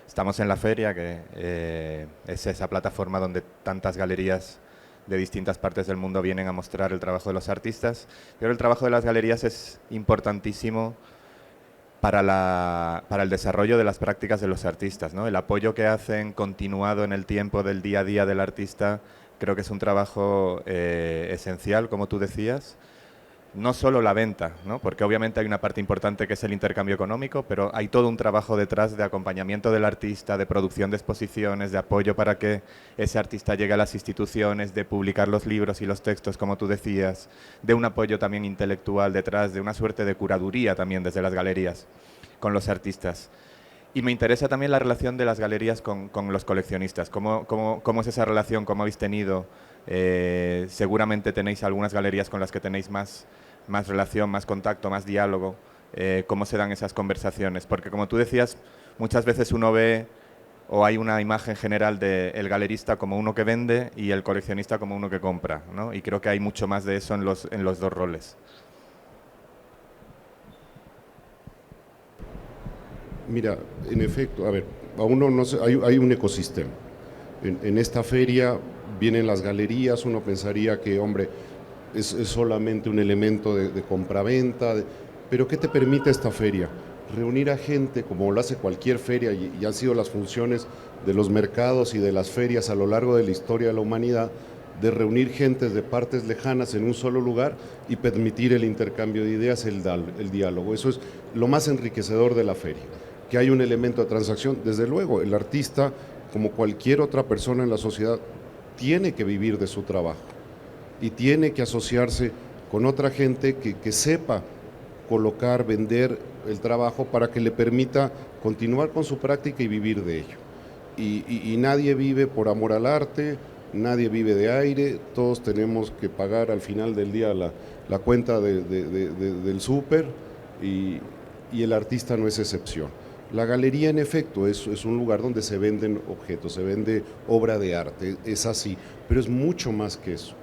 Estamos en la feria, que es esa plataforma donde tantas galerías de distintas partes del mundo vienen a mostrar el trabajo de los artistas. Pero el trabajo de las galerías es importantísimo para el desarrollo de las prácticas de los artistas, ¿no? El apoyo que hacen continuado en el tiempo del día a día del artista, creo que es un trabajo esencial, como tú decías. No solo la venta, ¿no? Porque obviamente hay una parte importante que es el intercambio económico, pero hay todo un trabajo detrás de acompañamiento del artista, de producción de exposiciones, de apoyo para que ese artista llegue a las instituciones, de publicar los libros y los textos, como tú decías, de un apoyo también intelectual detrás, de una suerte de curaduría también desde las galerías con los artistas. Y me interesa también la relación de las galerías con los coleccionistas. ¿Cómo es esa relación? ¿Cómo habéis tenido? Seguramente tenéis algunas galerías con las que tenéis más relación, más contacto, más diálogo. ¿Cómo se dan esas conversaciones? Porque como tú decías, muchas veces uno ve o hay una imagen general del galerista como uno que vende y el coleccionista como uno que compra, ¿no? Y creo que hay mucho más de eso en los dos roles. Mira, en efecto, a ver, a uno no sé, hay un ecosistema. En esta feria vienen las galerías, uno pensaría que, hombre, es solamente un elemento de compraventa, pero ¿qué te permite esta feria? Reunir a gente, como lo hace cualquier feria, y han sido las funciones de los mercados y de las ferias a lo largo de la historia de la humanidad, de reunir gentes de partes lejanas en un solo lugar y permitir el intercambio de ideas, el diálogo. Eso es lo más enriquecedor de la feria, que hay un elemento de transacción. Desde luego, el artista, como cualquier otra persona en la sociedad, tiene que vivir de su trabajo y tiene que asociarse con otra gente que sepa colocar, vender el trabajo para que le permita continuar con su práctica y vivir de ello. Y nadie vive por amor al arte, nadie vive de aire, todos tenemos que pagar al final del día la cuenta del súper y el artista no es excepción. La galería, en efecto, es un lugar donde se venden objetos, se vende obra de arte, es así, pero es mucho más que eso.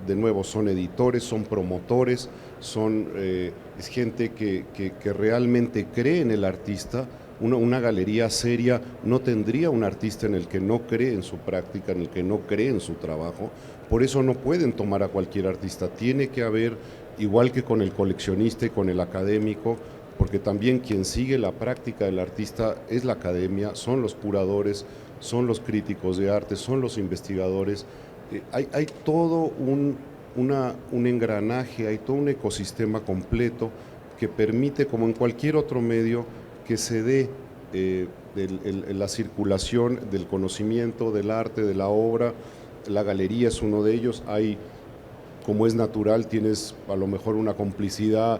De nuevo, son editores, son promotores, es gente que realmente cree en el artista. Una galería seria no tendría un artista en el que no cree en su práctica, en el que no cree en su trabajo. Por eso no pueden tomar a cualquier artista. Tiene que haber, igual que con el coleccionista y con el académico, porque también quien sigue la práctica del artista es la academia, son los curadores, son los críticos de arte, son los investigadores. Hay todo un engranaje, hay todo un ecosistema completo que permite, como en cualquier otro medio, que se dé la circulación del conocimiento, del arte, de la obra. La galería es uno de ellos. Hay, como es natural, tienes a lo mejor una complicidad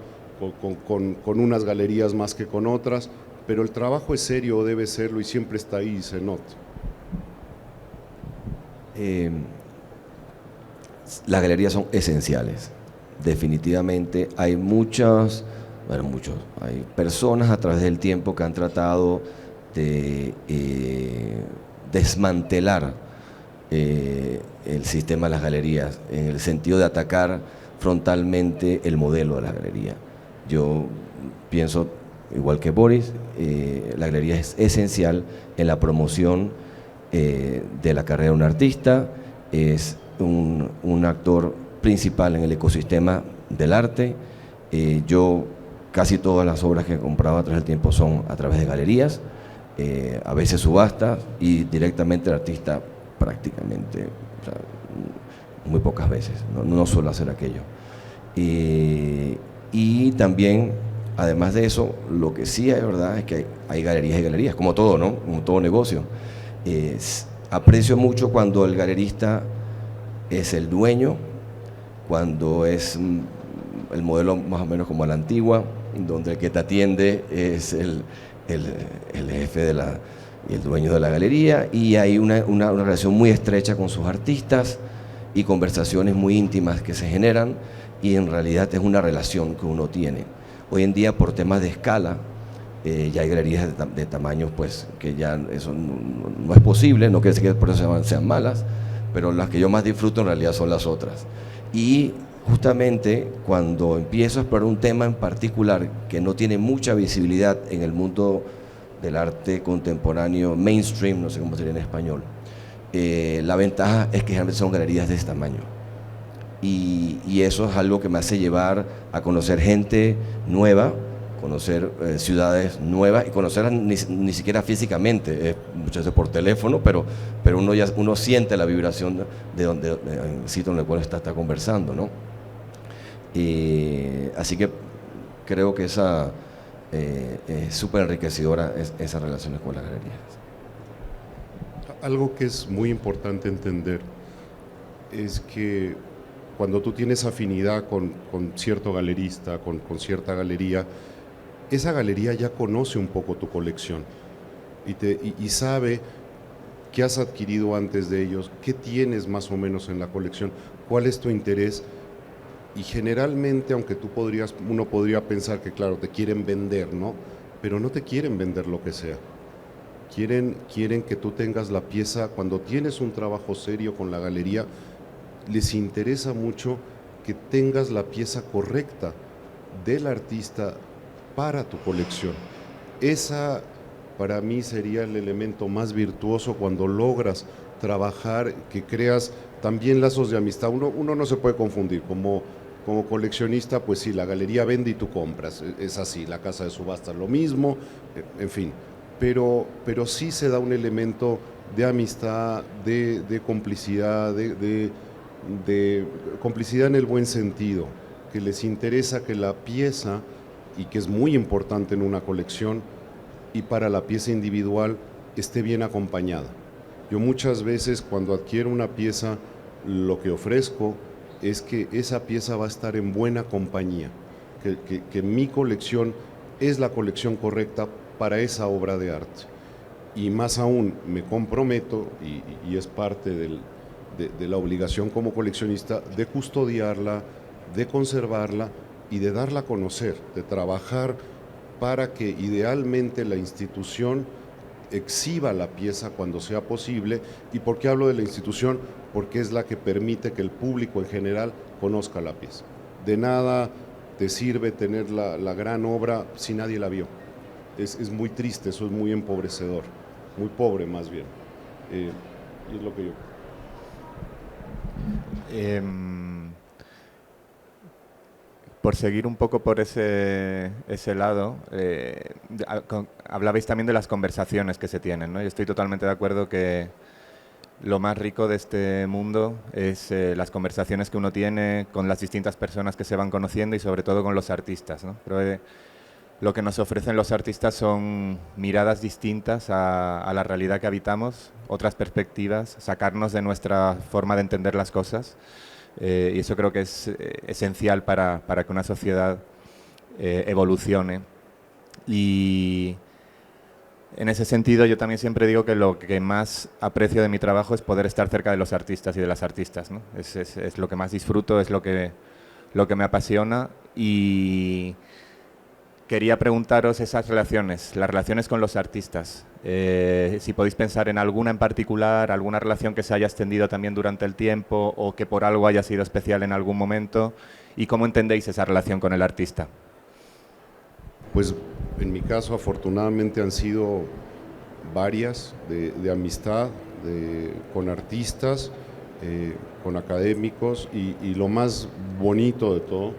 con unas galerías más que con otras, pero el trabajo es serio, debe serlo, y siempre está ahí y se nota. Las galerías son esenciales, definitivamente. Hay hay personas a través del tiempo que han tratado de desmantelar el sistema de las galerías, en el sentido de atacar frontalmente el modelo de la galería. Yo pienso, igual que Boris, la galería es esencial en la promoción de la carrera de un artista, es un actor principal en el ecosistema del arte. Yo casi todas las obras que he comprado a través del tiempo son a través de galerías, a veces subastas, y directamente el artista prácticamente, o sea, muy pocas veces, no suelo hacer aquello. Y también, además de eso, lo que sí hay, ¿verdad?, es que hay galerías y galerías, como todo, ¿no?, como todo negocio. Aprecio mucho cuando el galerista es el dueño, cuando es el modelo más o menos como a la antigua, donde el que te atiende es el jefe y el dueño de la galería, y hay una relación muy estrecha con sus artistas y conversaciones muy íntimas que se generan, y en realidad es una relación que uno tiene. Hoy en día, por temas de escala, ya hay galerías de tamaños pues que ya eso no es posible, no quiere decir que por eso sean malas, pero las que yo más disfruto en realidad son las otras. Y justamente cuando empiezo a explorar un tema en particular que no tiene mucha visibilidad en el mundo del arte contemporáneo mainstream, no sé cómo sería en español, la ventaja es que generalmente son galerías de este tamaño, y eso es algo que me hace llevar a conocer gente nueva, conocer ciudades nuevas, y conocerlas ni siquiera físicamente, muchas veces por teléfono, pero uno siente la vibración del sitio en el cual está conversando, ¿no? Así que creo que es súper enriquecedora esas relaciones con las galerías. Algo que es muy importante entender es que cuando tú tienes afinidad con cierto galerista, con cierta galería, esa galería ya conoce un poco tu colección y sabe qué has adquirido antes de ellos, qué tienes más o menos en la colección, cuál es tu interés. Y generalmente, aunque uno podría pensar que claro, te quieren vender, ¿no? Pero no te quieren vender lo que sea. Quieren que tú tengas la pieza. Cuando tienes un trabajo serio con la galería, les interesa mucho que tengas la pieza correcta del artista para tu colección. esa para mí sería el elemento más virtuoso cuando logras trabajar, que creas también lazos de amistad. Uno no se puede confundir, como coleccionista, pues sí, la galería vende y tú compras, es así, la casa de subastas lo mismo, en fin, pero sí se da un elemento de amistad, de complicidad, de complicidad en el buen sentido, que les interesa que la pieza, y que es muy importante en una colección, y para la pieza individual esté bien acompañada. Yo muchas veces cuando adquiero una pieza, lo que ofrezco es que esa pieza va a estar en buena compañía, que mi colección es la colección correcta para esa obra de arte. Y más aún, me comprometo, y es parte de la obligación como coleccionista, de custodiarla, de conservarla y de darla a conocer, de trabajar para que idealmente la institución exhiba la pieza cuando sea posible. ¿Y por qué hablo de la institución? Porque es la que permite que el público en general conozca la pieza. De nada te sirve tener la gran obra si nadie la vio. Es muy triste, eso es muy empobrecedor, muy pobre más bien. Y es lo que yo... Por seguir un poco por ese lado, hablabais también de las conversaciones que se tienen, ¿no? Yo estoy totalmente de acuerdo que lo más rico de este mundo es las conversaciones que uno tiene con las distintas personas que se van conociendo y sobre todo con los artistas, ¿no? Pero lo que nos ofrecen los artistas son miradas distintas a la realidad que habitamos, otras perspectivas, sacarnos de nuestra forma de entender las cosas. Y eso creo que es esencial para que una sociedad evolucione. Y en ese sentido yo también siempre digo que lo que más aprecio de mi trabajo es poder estar cerca de los artistas y de las artistas, ¿no? Es lo que más disfruto, es lo que me apasiona, y quería preguntaros esas relaciones, las relaciones con los artistas. Si podéis pensar en alguna en particular, alguna relación que se haya extendido también durante el tiempo o que por algo haya sido especial en algún momento, y cómo entendéis esa relación con el artista. Pues en mi caso afortunadamente han sido varias de amistad con artistas, con académicos, y lo más bonito de todo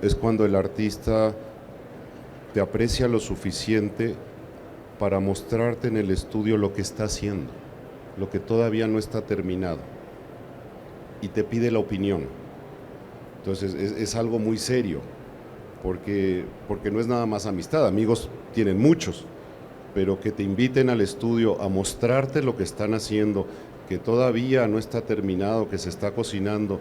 es cuando el artista te aprecia lo suficiente para mostrarte en el estudio lo que está haciendo, lo que todavía no está terminado, y te pide la opinión. Entonces es algo muy serio, porque no es nada más amistad. Amigos tienen muchos, pero que te inviten al estudio a mostrarte lo que están haciendo, que todavía no está terminado, que se está cocinando,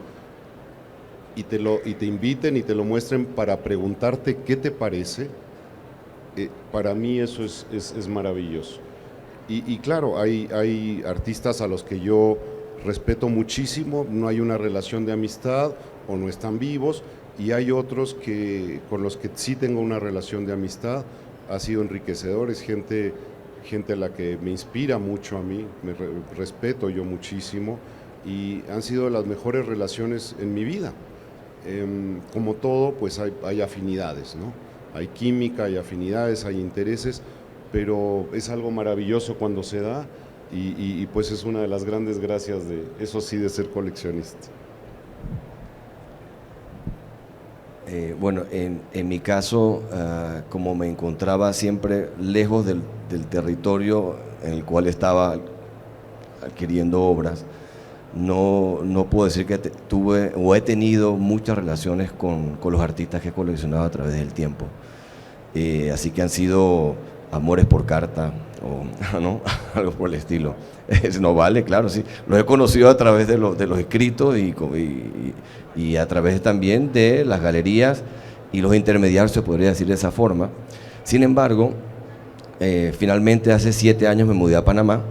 y te inviten y te lo muestren para preguntarte qué te parece. Para mí eso es maravilloso. Y claro, hay artistas a los que yo respeto muchísimo, no hay una relación de amistad o no están vivos, y hay otros con los que sí tengo una relación de amistad. Ha sido enriquecedor, es gente a la que me inspira mucho a mí, respeto yo muchísimo, y han sido las mejores relaciones en mi vida. Como todo, pues hay afinidades, ¿no? Hay química, hay afinidades, hay intereses, pero es algo maravilloso cuando se da, y pues es una de las grandes gracias eso sí, de ser coleccionista. Bueno, en mi caso, como me encontraba siempre lejos del territorio en el cual estaba adquiriendo obras, no puedo decir que tuve o he tenido muchas relaciones con los artistas que he coleccionado a través del tiempo. Así que han sido amores por carta, o ¿no? Algo por el estilo. No vale, claro, sí. Los he conocido a través de los escritos y a través también de las galerías y los intermediarios, se podría decir de esa forma. Sin embargo, finalmente hace 7 años me mudé a Panamá,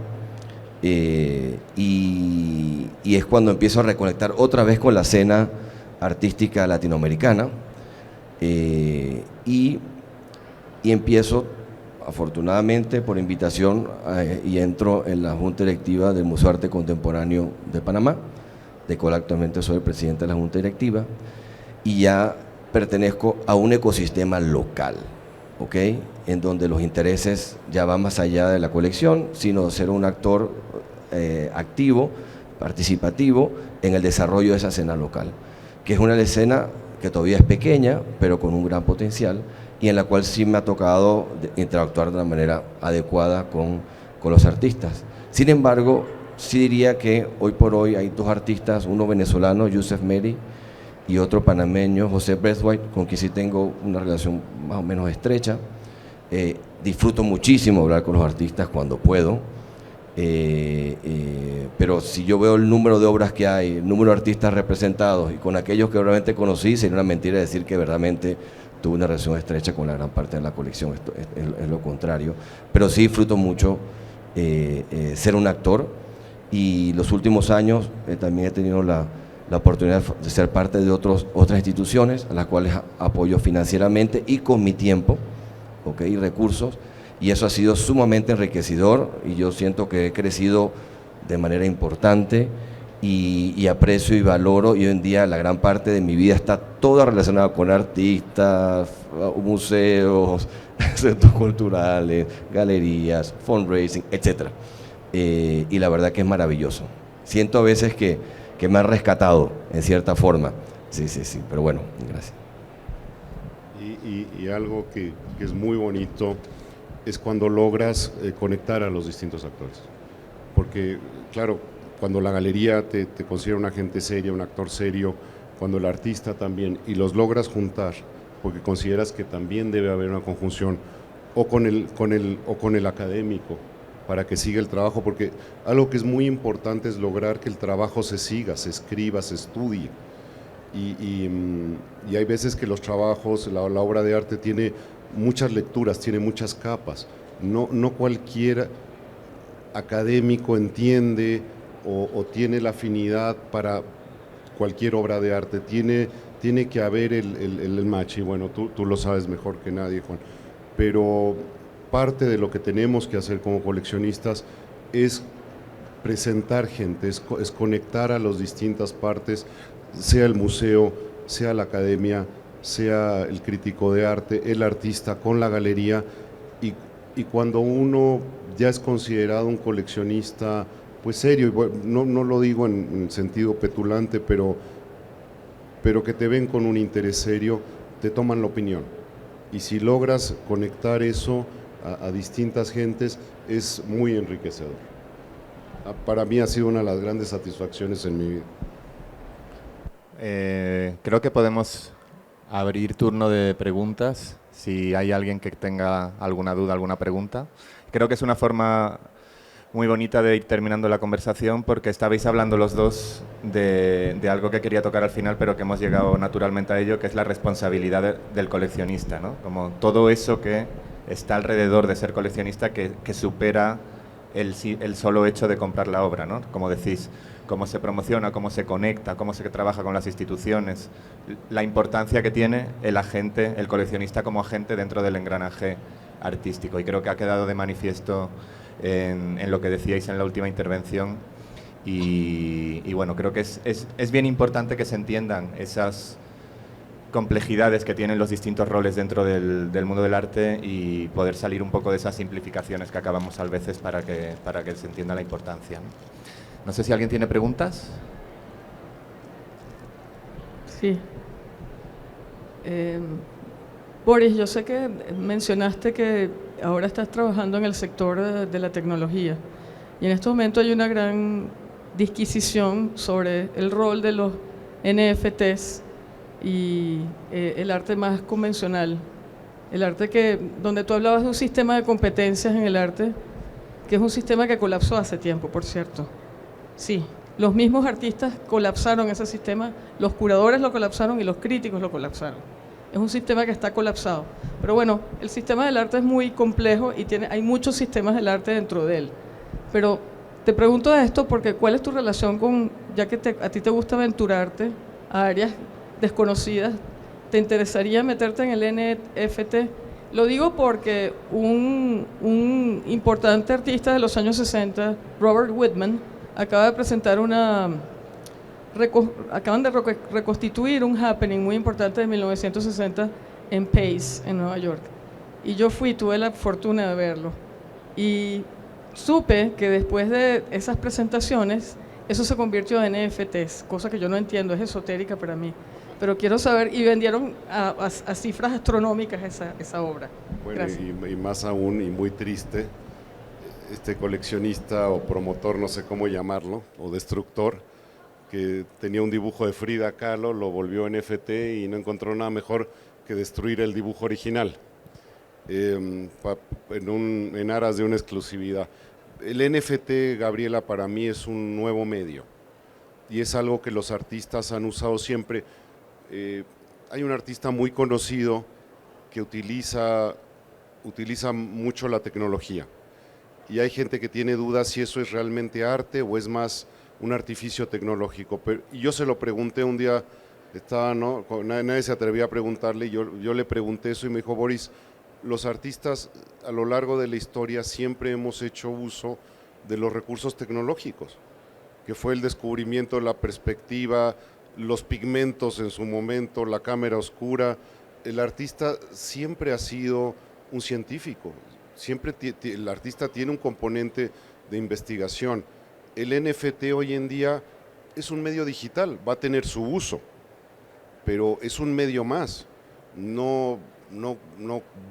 y es cuando empiezo a reconectar otra vez con la escena artística latinoamericana, y empiezo, afortunadamente por invitación, y entro en la Junta Directiva del Museo de Arte Contemporáneo de Panamá, de cual actualmente soy el presidente de la Junta Directiva, y ya pertenezco a un ecosistema local, ¿ok? en donde los intereses ya van más allá de la colección, sino ser un actor activo, participativo en el desarrollo de esa escena local, que es una escena que todavía es pequeña, pero con un gran potencial, y en la cual sí me ha tocado interactuar de una manera adecuada con los artistas. Sin embargo, sí diría que hoy por hoy hay dos artistas, uno venezolano, Yusef Meri, y otro panameño, José Braithwaite, con quien sí tengo una relación más o menos estrecha. Disfruto muchísimo hablar con los artistas cuando puedo, pero si yo veo el número de obras que hay, el número de artistas representados y con aquellos que realmente conocí, sería una mentira decir que verdaderamente tuve una relación estrecha con la gran parte de la colección. Esto es lo contrario, pero sí disfruto mucho ser un actor, y los últimos años también he tenido la oportunidad de ser parte de otras instituciones a las cuales apoyo financieramente y con mi tiempo, y recursos, y eso ha sido sumamente enriquecedor, y yo siento que he crecido de manera importante, y aprecio y valoro, y hoy en día la gran parte de mi vida está toda relacionada con artistas, museos, centros culturales, galerías, fundraising, etc. Y la verdad que es maravilloso. Siento a veces que me han rescatado en cierta forma. Sí, pero bueno, gracias. Y algo que es muy bonito es cuando logras conectar a los distintos actores. Porque, claro, cuando la galería te considera una gente seria, un actor serio, cuando el artista también, y los logras juntar, porque consideras que también debe haber una conjunción, o con el académico, para que siga el trabajo, porque algo que es muy importante es lograr que el trabajo se siga, se escriba, se estudie. Y hay veces que los trabajos, la obra de arte tiene muchas lecturas, tiene muchas capas. No cualquier académico entiende o tiene la afinidad para cualquier obra de arte. Tiene que haber el match, y bueno, tú lo sabes mejor que nadie, Juan. Pero parte de lo que tenemos que hacer como coleccionistas es presentar gente, es conectar a las distintas partes, sea el museo, sea la academia, sea el crítico de arte, el artista con la galería, y cuando uno ya es considerado un coleccionista pues serio, y bueno, no lo digo en sentido petulante, pero que te ven con un interés serio, te toman la opinión, y si logras conectar eso a distintas gentes, es muy enriquecedor. Para mí ha sido una de las grandes satisfacciones en mi vida. Creo que podemos abrir turno de preguntas, si hay alguien que tenga alguna duda, alguna pregunta. Creo que es una forma muy bonita de ir terminando la conversación, porque estabais hablando los dos de algo que quería tocar al final, pero que hemos llegado naturalmente a ello, que es la responsabilidad del coleccionista, ¿no? Como todo eso que está alrededor de ser coleccionista, que supera el solo hecho de comprar la obra, ¿no? Como decís, cómo se promociona, cómo se conecta, cómo se trabaja con las instituciones, la importancia que tiene el agente, el coleccionista como agente dentro del engranaje artístico. Y creo que ha quedado de manifiesto en lo que decíais en la última intervención, y bueno, creo que es bien importante que se entiendan esas complejidades que tienen los distintos roles dentro del mundo del arte, y poder salir un poco de esas simplificaciones que acabamos a veces para que se entienda la importancia, ¿no? No sé si alguien tiene preguntas. Sí. Boris, yo sé que mencionaste que ahora estás trabajando en el sector de la tecnología, y en este momento hay una gran disquisición sobre el rol de los NFTs y el arte más convencional, el arte donde tú hablabas de un sistema de competencias en el arte, que es un sistema que colapsó hace tiempo, por cierto. Sí, los mismos artistas colapsaron ese sistema, los curadores lo colapsaron y los críticos lo colapsaron. Es un sistema que está colapsado. Pero bueno, el sistema del arte es muy complejo y hay muchos sistemas del arte dentro de él. Pero te pregunto esto porque ¿cuál es tu relación con, ya que a ti te gusta aventurarte a áreas desconocidas, ¿te interesaría meterte en el NFT? Lo digo porque un importante artista de los años 60, Robert Whitman, acaba de presentar acaban de reconstituir un happening muy importante de 1960 en Pace, en Nueva York. y yo tuve la fortuna de verlo. Y supe que después de esas presentaciones, eso se convirtió en NFTs, cosa que yo no entiendo, es esotérica para mí. Pero quiero saber, y vendieron a cifras astronómicas esa obra. Bueno, y más aún, y muy triste, este coleccionista o promotor, no sé cómo llamarlo, o destructor, que tenía un dibujo de Frida Kahlo, lo volvió NFT y no encontró nada mejor que destruir el dibujo original, en aras de una exclusividad. El NFT, Gabriela, para mí es un nuevo medio y es algo que los artistas han usado siempre. Hay un artista muy conocido que utiliza mucho la tecnología y hay gente que tiene dudas si eso es realmente arte o es más un artificio tecnológico. Y yo se lo pregunté un día, nadie se atrevía a preguntarle, y yo le pregunté eso y me dijo: Boris, los artistas a lo largo de la historia siempre hemos hecho uso de los recursos tecnológicos, que fue el descubrimiento de la perspectiva, los pigmentos en su momento, la cámara oscura. El artista siempre ha sido un científico, siempre el artista tiene un componente de investigación. El NFT hoy en día es un medio digital, va a tener su uso, pero es un medio más. No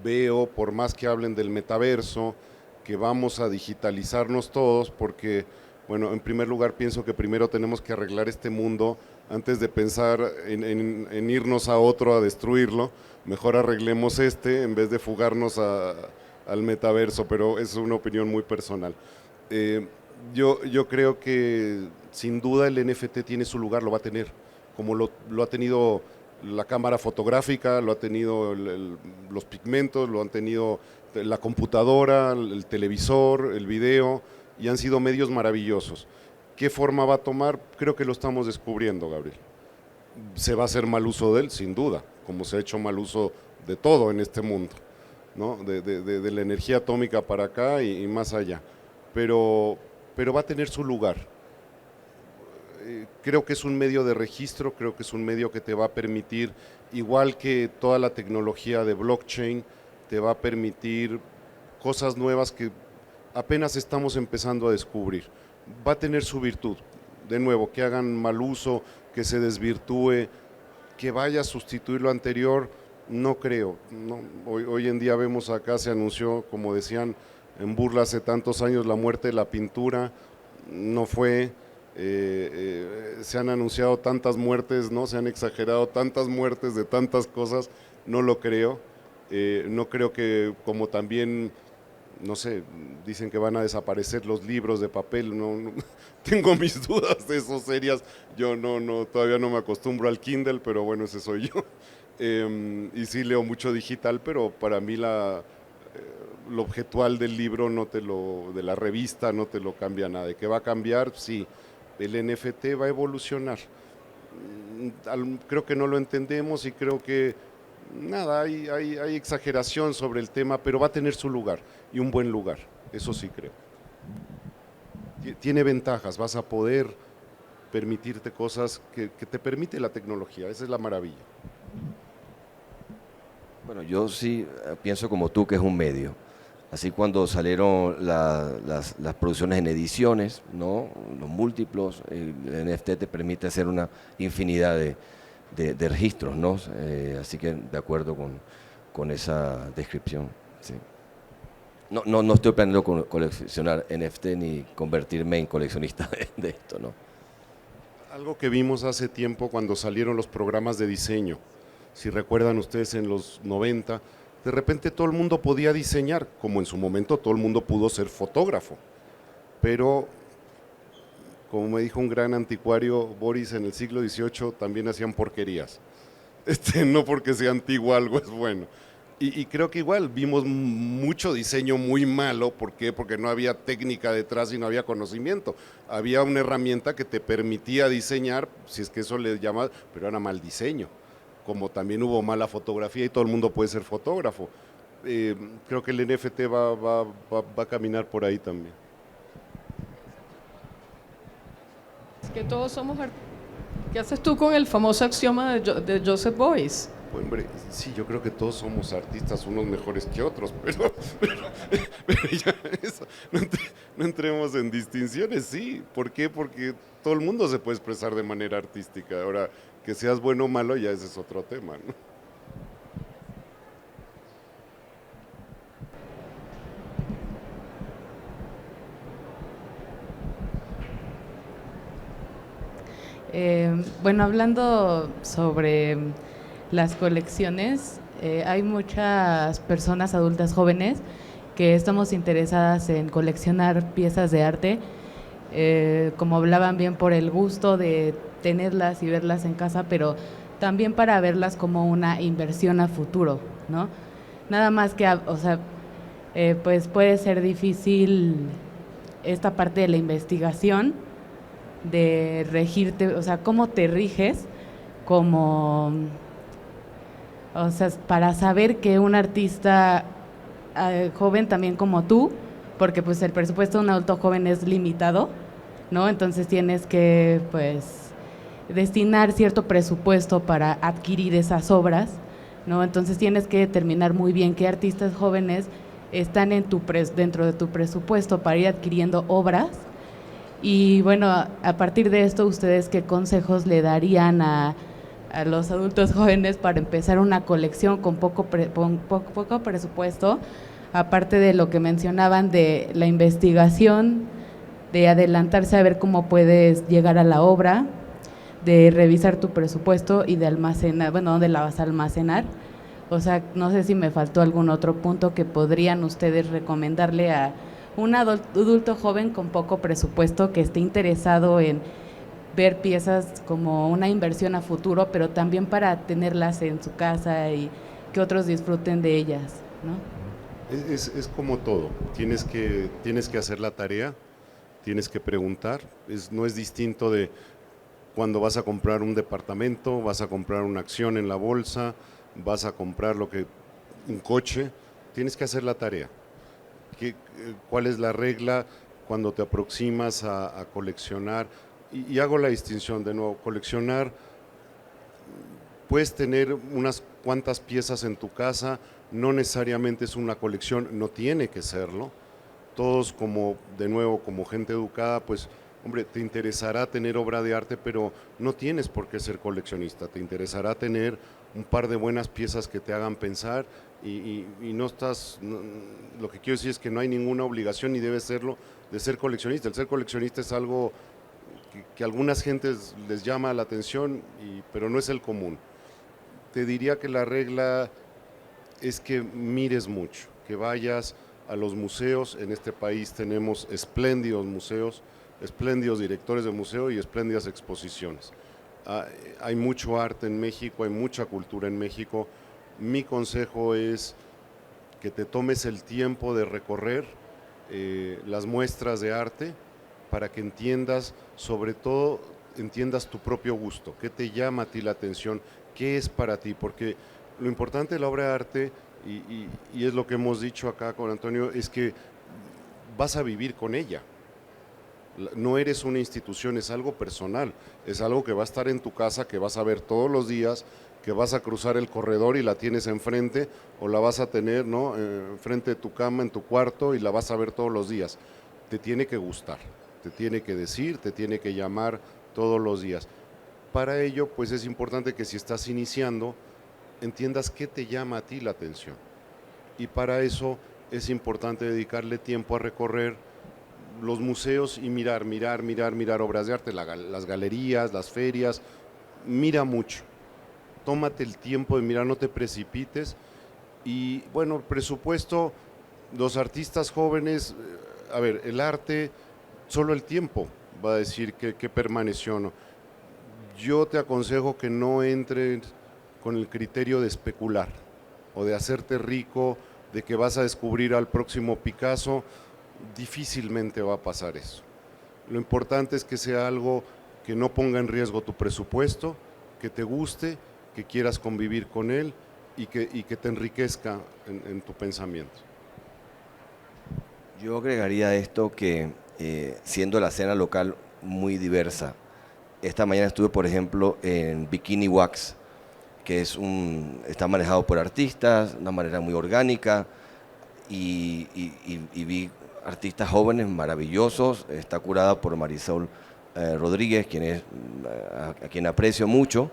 veo, por más que hablen del metaverso, que vamos a digitalizarnos todos, porque, bueno, en primer lugar pienso que primero tenemos que arreglar este mundo antes de pensar en irnos a otro a destruirlo. Mejor arreglemos en vez de fugarnos al metaverso, pero es una opinión muy personal. Yo creo que sin duda el NFT tiene su lugar, lo va a tener, como lo ha tenido la cámara fotográfica, lo ha tenido los pigmentos, lo han tenido la computadora, el televisor, el video, y han sido medios maravillosos. ¿Qué forma va a tomar? Creo que lo estamos descubriendo, Gabriel. Se va a hacer mal uso de él, sin duda, como se ha hecho mal uso de todo en este mundo, ¿no? De la energía atómica para acá y más allá, pero va a tener su lugar. Creo que es un medio de registro, creo que es un medio que te va a permitir, igual que toda la tecnología de blockchain, te va a permitir cosas nuevas que apenas estamos empezando a descubrir. Va a tener su virtud, de nuevo, que hagan mal uso, que se desvirtúe, que vaya a sustituir lo anterior, no creo. No. Hoy en día vemos acá, se anunció, como decían, en burla hace tantos años, la muerte de la pintura, no fue. Se han anunciado tantas muertes, ¿no? Se han exagerado tantas muertes de tantas cosas, no lo creo. No creo que, como también, no sé, dicen que van a desaparecer los libros de papel, no, tengo mis dudas de eso serias. Yo todavía no me acostumbro al Kindle, pero bueno, ese soy yo. Y sí leo mucho digital, pero para mí lo objetual del libro, de la revista, no te lo cambia nada. ¿De qué va a cambiar? Sí. El NFT va a evolucionar. Creo que no lo entendemos y creo que hay exageración sobre el tema, pero va a tener su lugar y un buen lugar, eso sí creo. Tiene ventajas, vas a poder permitirte cosas que te permite la tecnología, esa es la maravilla. Bueno, yo sí pienso como tú que es un medio. Así cuando salieron las producciones en ediciones, ¿no? Los múltiplos, el NFT te permite hacer una infinidad de registros, ¿no? Así que de acuerdo con esa descripción. Sí. No estoy planeando coleccionar NFT ni convertirme en coleccionista de esto, ¿no? Algo que vimos hace tiempo cuando salieron los programas de diseño, si recuerdan ustedes en los 90, de repente todo el mundo podía diseñar, como en su momento todo el mundo pudo ser fotógrafo, pero como me dijo un gran anticuario, Boris, en el siglo XVIII también hacían porquerías, no porque sea antiguo algo es bueno, y creo que igual vimos mucho diseño muy malo. ¿Por qué? Porque no había técnica detrás y no había conocimiento, había una herramienta que te permitía diseñar, si es que eso le llama, pero era mal diseño. Como también hubo mala fotografía y todo el mundo puede ser fotógrafo. Creo que el NFT va a caminar por ahí también. Es que todos somos artistas. ¿Qué haces tú con el famoso axioma de Joseph Beuys? Hombre, sí, yo creo que todos somos artistas, unos mejores que otros, pero ya eso, no entremos en distinciones, sí. ¿Por qué? Porque todo el mundo se puede expresar de manera artística. Ahora, que seas bueno o malo, ya ese es otro tema, ¿no? Bueno, hablando sobre las colecciones, hay muchas personas adultas jóvenes que estamos interesadas en coleccionar piezas de arte, como hablaban, bien por el gusto de tenerlas y verlas en casa, pero también para verlas como una inversión a futuro, ¿no? Nada más que, o sea, pues puede ser difícil esta parte de la investigación, de regirte, o sea, cómo te riges como, o sea, para saber que un artista joven también como tú, porque pues el presupuesto de un adulto joven es limitado, ¿no? Entonces tienes que, pues, destinar cierto presupuesto para adquirir esas obras, ¿no? Entonces tienes que determinar muy bien qué artistas jóvenes están en dentro de tu presupuesto para ir adquiriendo obras. Y bueno, a partir de esto, ¿ustedes qué consejos le darían a los adultos jóvenes para empezar una colección con poco presupuesto? Aparte de lo que mencionaban de la investigación, de adelantarse a ver cómo puedes llegar a la obra, de revisar tu presupuesto y de almacenar, bueno, dónde la vas a almacenar. O sea, no sé si me faltó algún otro punto que podrían ustedes recomendarle a un adulto joven con poco presupuesto que esté interesado en ver piezas como una inversión a futuro, pero también para tenerlas en su casa y que otros disfruten de ellas, ¿no? Es como todo, tienes que hacer la tarea, tienes que preguntar, no es distinto de cuando vas a comprar un departamento, vas a comprar una acción en la bolsa, vas a comprar un coche, tienes que hacer la tarea. ¿Cuál es la regla cuando te aproximas a coleccionar? Y hago la distinción de nuevo, coleccionar, puedes tener unas cuantas piezas en tu casa, no necesariamente es una colección, no tiene que serlo. Todos de nuevo, como gente educada, pues, hombre, te interesará tener obra de arte, pero no tienes por qué ser coleccionista, te interesará tener un par de buenas piezas que te hagan pensar y lo que quiero decir es que no hay ninguna obligación ni debe serlo de ser coleccionista. El ser coleccionista es algo que a algunas gentes les llama la atención, pero no es el común. Te diría que la regla es que mires mucho, que vayas a los museos. En este país tenemos espléndidos museos, espléndidos directores de museo y espléndidas exposiciones. Hay mucho arte en México, hay mucha cultura en México. Mi consejo es que te tomes el tiempo de recorrer las muestras de arte para que entiendas, sobre todo, entiendas tu propio gusto, qué te llama a ti la atención, qué es para ti, porque lo importante de la obra de arte, y es lo que hemos dicho acá con Antonio, es que vas a vivir con ella. No eres una institución, es algo personal, es algo que va a estar en tu casa, que vas a ver todos los días, que vas a cruzar el corredor y la tienes enfrente, o la vas a tener, ¿no?, enfrente de tu cama, en tu cuarto, y la vas a ver todos los días. Te tiene que gustar, te tiene que decir, te tiene que llamar todos los días. Para ello, pues es importante que si estás iniciando, entiendas qué te llama a ti la atención. Y para eso es importante dedicarle tiempo a recorrer los museos y mirar obras de arte, las galerías, las ferias. Mira mucho, tómate el tiempo de mirar, no te precipites. Y bueno, el presupuesto, los artistas jóvenes, a ver, el arte, solo el tiempo va a decir que permaneció o no. Yo te aconsejo que no entres con el criterio de especular o de hacerte rico, de que vas a descubrir al próximo Picasso. Difícilmente va a pasar eso. Lo importante es que sea algo que no ponga en riesgo tu presupuesto, que te guste, que quieras convivir con él y que te enriquezca en tu pensamiento. Yo agregaría a esto que siendo la escena local muy diversa, esta mañana estuve, por ejemplo, en Bikini Wax, que que está manejado por artistas, de una manera muy orgánica, y vi artistas jóvenes maravillosos. Está curada por Marisol Rodríguez, a quien aprecio mucho.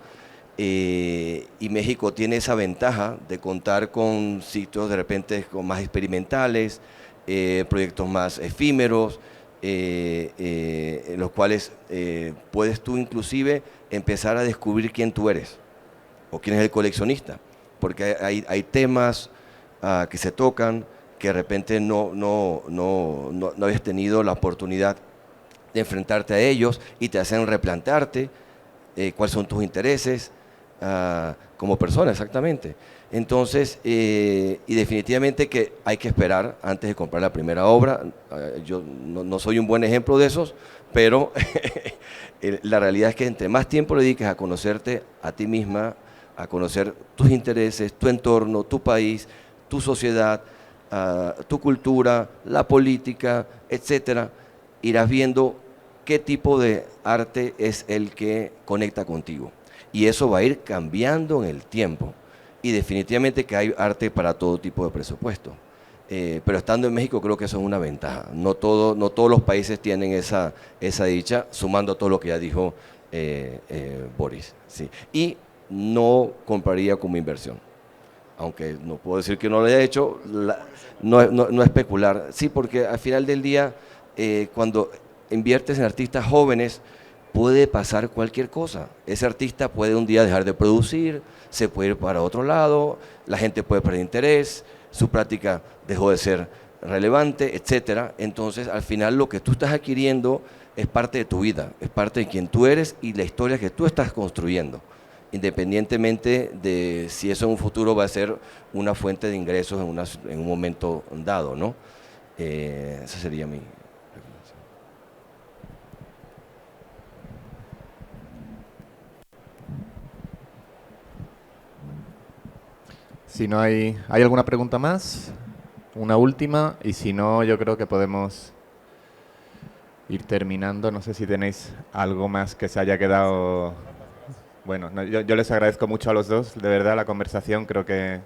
Y México tiene esa ventaja de contar con sitios de repente más experimentales, proyectos más efímeros, en los cuales puedes tú inclusive empezar a descubrir quién tú eres o quién es el coleccionista, porque hay temas que se tocan que de repente no habías tenido la oportunidad de enfrentarte a ellos, y te hacen replantearte cuáles son tus intereses como persona, exactamente. Entonces, y definitivamente que hay que esperar antes de comprar la primera obra. Yo no soy un buen ejemplo de esos, pero la realidad es que entre más tiempo le dediques a conocerte a ti misma, a conocer tus intereses, tu entorno, tu país, tu sociedad, tu cultura, la política, etcétera, irás viendo qué tipo de arte es el que conecta contigo. Y eso va a ir cambiando en el tiempo. Y definitivamente que hay arte para todo tipo de presupuesto. Pero estando en México creo que eso es una ventaja. No todos los países tienen esa dicha, sumando todo lo que ya dijo Boris. Sí. Y no compraría como inversión. Aunque no puedo decir que no lo haya hecho, no especular. Sí, porque al final del día, cuando inviertes en artistas jóvenes, puede pasar cualquier cosa. Ese artista puede un día dejar de producir, se puede ir para otro lado, la gente puede perder interés, su práctica dejó de ser relevante, etcétera. Entonces, al final, lo que tú estás adquiriendo es parte de tu vida, es parte de quien tú eres y la historia que tú estás construyendo, independientemente de si eso en un futuro va a ser una fuente de ingresos en un momento dado, ¿no? Esa sería mi recomendación. Si no ¿hay alguna pregunta más? Una última, y si no, yo creo que podemos ir terminando. No sé si tenéis algo más que se haya quedado. Bueno, yo les agradezco mucho a los dos, de verdad, la conversación creo que